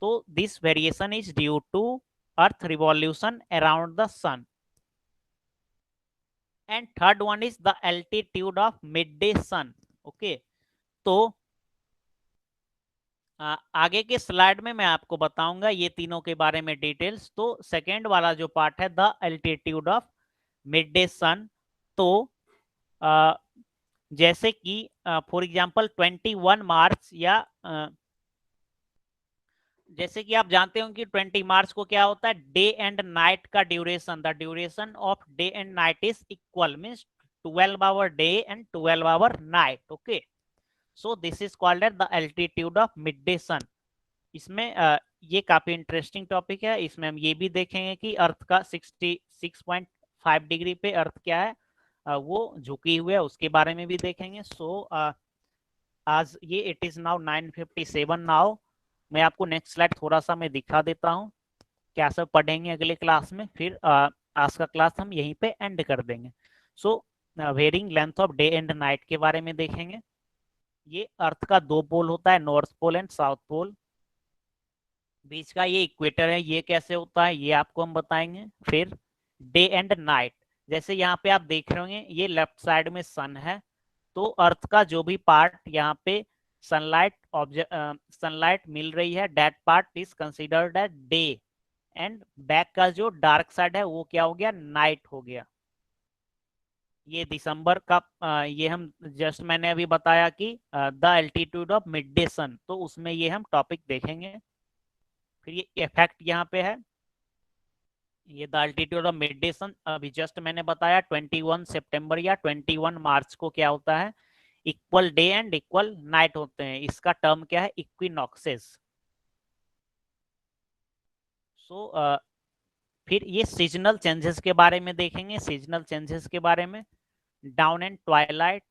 तो this variation is due to earth revolution around the sun. And third one is the altitude of mid day sun. Okay, तो आगे के स्लाइड में मैं आपको बताऊंगा ये तीनों के बारे में डिटेल्स. तो सेकेंड वाला जो पार्ट है, the altitude of mid day sun. तो जैसे कि फॉर एग्जांपल 21 मार्च या जैसे कि आप जानते हो कि 20 मार्च को क्या होता है, डे एंड नाइट का duration, the duration of day and night is equal, means 12 hour day and 12 hour night. Okay, so this is called at the altitude of mid day sun. इसमें ये काफी इंटरेस्टिंग टॉपिक है. इसमें हम ये भी देखेंगे कि अर्थ का 66.5 डिग्री पे अर्थ क्या है, वो झुकी हुई है, उसके बारे में भी देखेंगे. सो आज ये इट इज नाउ 9:57 नाउ. मैं आपको नेक्स्ट स्लाइड थोड़ा सा मैं दिखा देता हूँ क्या सब पढ़ेंगे अगले क्लास में. फिर आज का क्लास हम यहीं पे एंड कर देंगे. So varying length of day and night के बारे में देखेंगे. ये अर्थ का दो पोल होता है, north pole and south pole. बीच का ये इक्वेटर है, ये कैसे होता है ये आपको हम बताएंगे. फिर डे एंड नाइट, जैसे यहाँ पे आप देख रहे होंगे ये लेफ्ट साइड में सन है. तो अर्थ का जो भी पार्ट यहाँ पे सनलाइट मिल रही है, that part is considered as day. And back का जो डार्क साइड है वो क्या हो गया, नाइट हो गया. ये दिसंबर का ये हम जस्ट मैंने अभी बताया कि the altitude of mid day sun, तो उसमें ये हम टॉपिक देखेंगे. फिर ये इफेक्ट यहाँ पे है, ये the altitude of mid day sun अभी जस्ट मैंने बताया 21 सितंबर या 21 मार्च को क्या होता है, equal day and equal night होते हैं. इसका टर्म क्या है, इक्विनॉक्सेस. सो फिर ये सीजनल चेंजेस के बारे में देखेंगे. सीजनल चेंजेस के बारे में, dawn and twilight.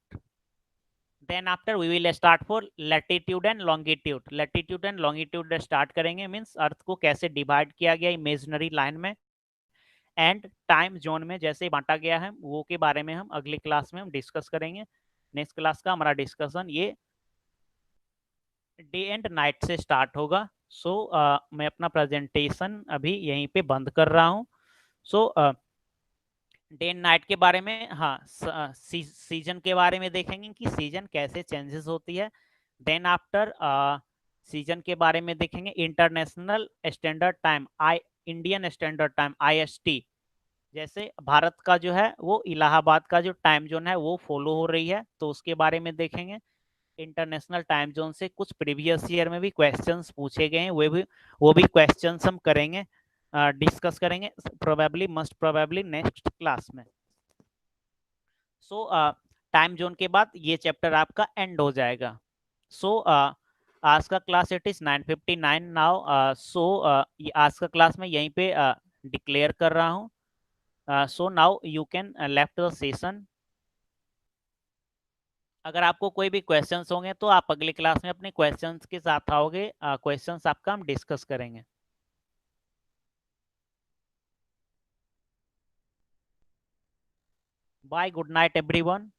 Then after we will start for latitude and longitude. Latitude and longitude start करेंगे, मींस अर्थ को कैसे डिवाइड किया गया इमेजिनरी लाइन में एंड टाइम जोन में जैसे बांटा गया है, वो के बारे में हम अगली क्लास में हम डिस्कस करेंगे. नेक्स्ट क्लास का हमारा डिस्कशन ये डे एंड नाइट से स्टार्ट होगा. सो मैं अपना प्रेजेंटेशन अभी यहीं पे बंद कर रहा हूँ. सो डे एंड नाइट के बारे में, हाँ सीजन के बारे में देखेंगे कि सीजन कैसे चेंजेस होती है. देन आफ्टर सीजन के बारे में देखेंगे international standard time, Indian standard time IST. जैसे भारत का जो है वो इलाहाबाद का जो टाइम जोन है वो फॉलो हो रही है, तो उसके बारे में देखेंगे. इंटरनेशनल टाइम जोन से कुछ प्रीवियस ईयर में भी क्वेश्चंस पूछे गए हैं, वो भी क्वेश्चंस हम करेंगे, डिस्कस करेंगे probably, must probably next class में. सो टाइम जोन के बाद ये चैप्टर आपका एंड हो जाएगा. सो आज का क्लास इट इज 9:59 नाउ. सो आज का क्लास में यहीं पे डिक्लेयर कर रहा हूँ. So now you can left the session. अगर आपको कोई भी क्वेश्चंस होंगे तो आप अगली क्लास में अपने क्वेश्चंस के साथ आओगे, क्वेश्चंस आपका हम डिस्कस करेंगे। Bye, good night everyone.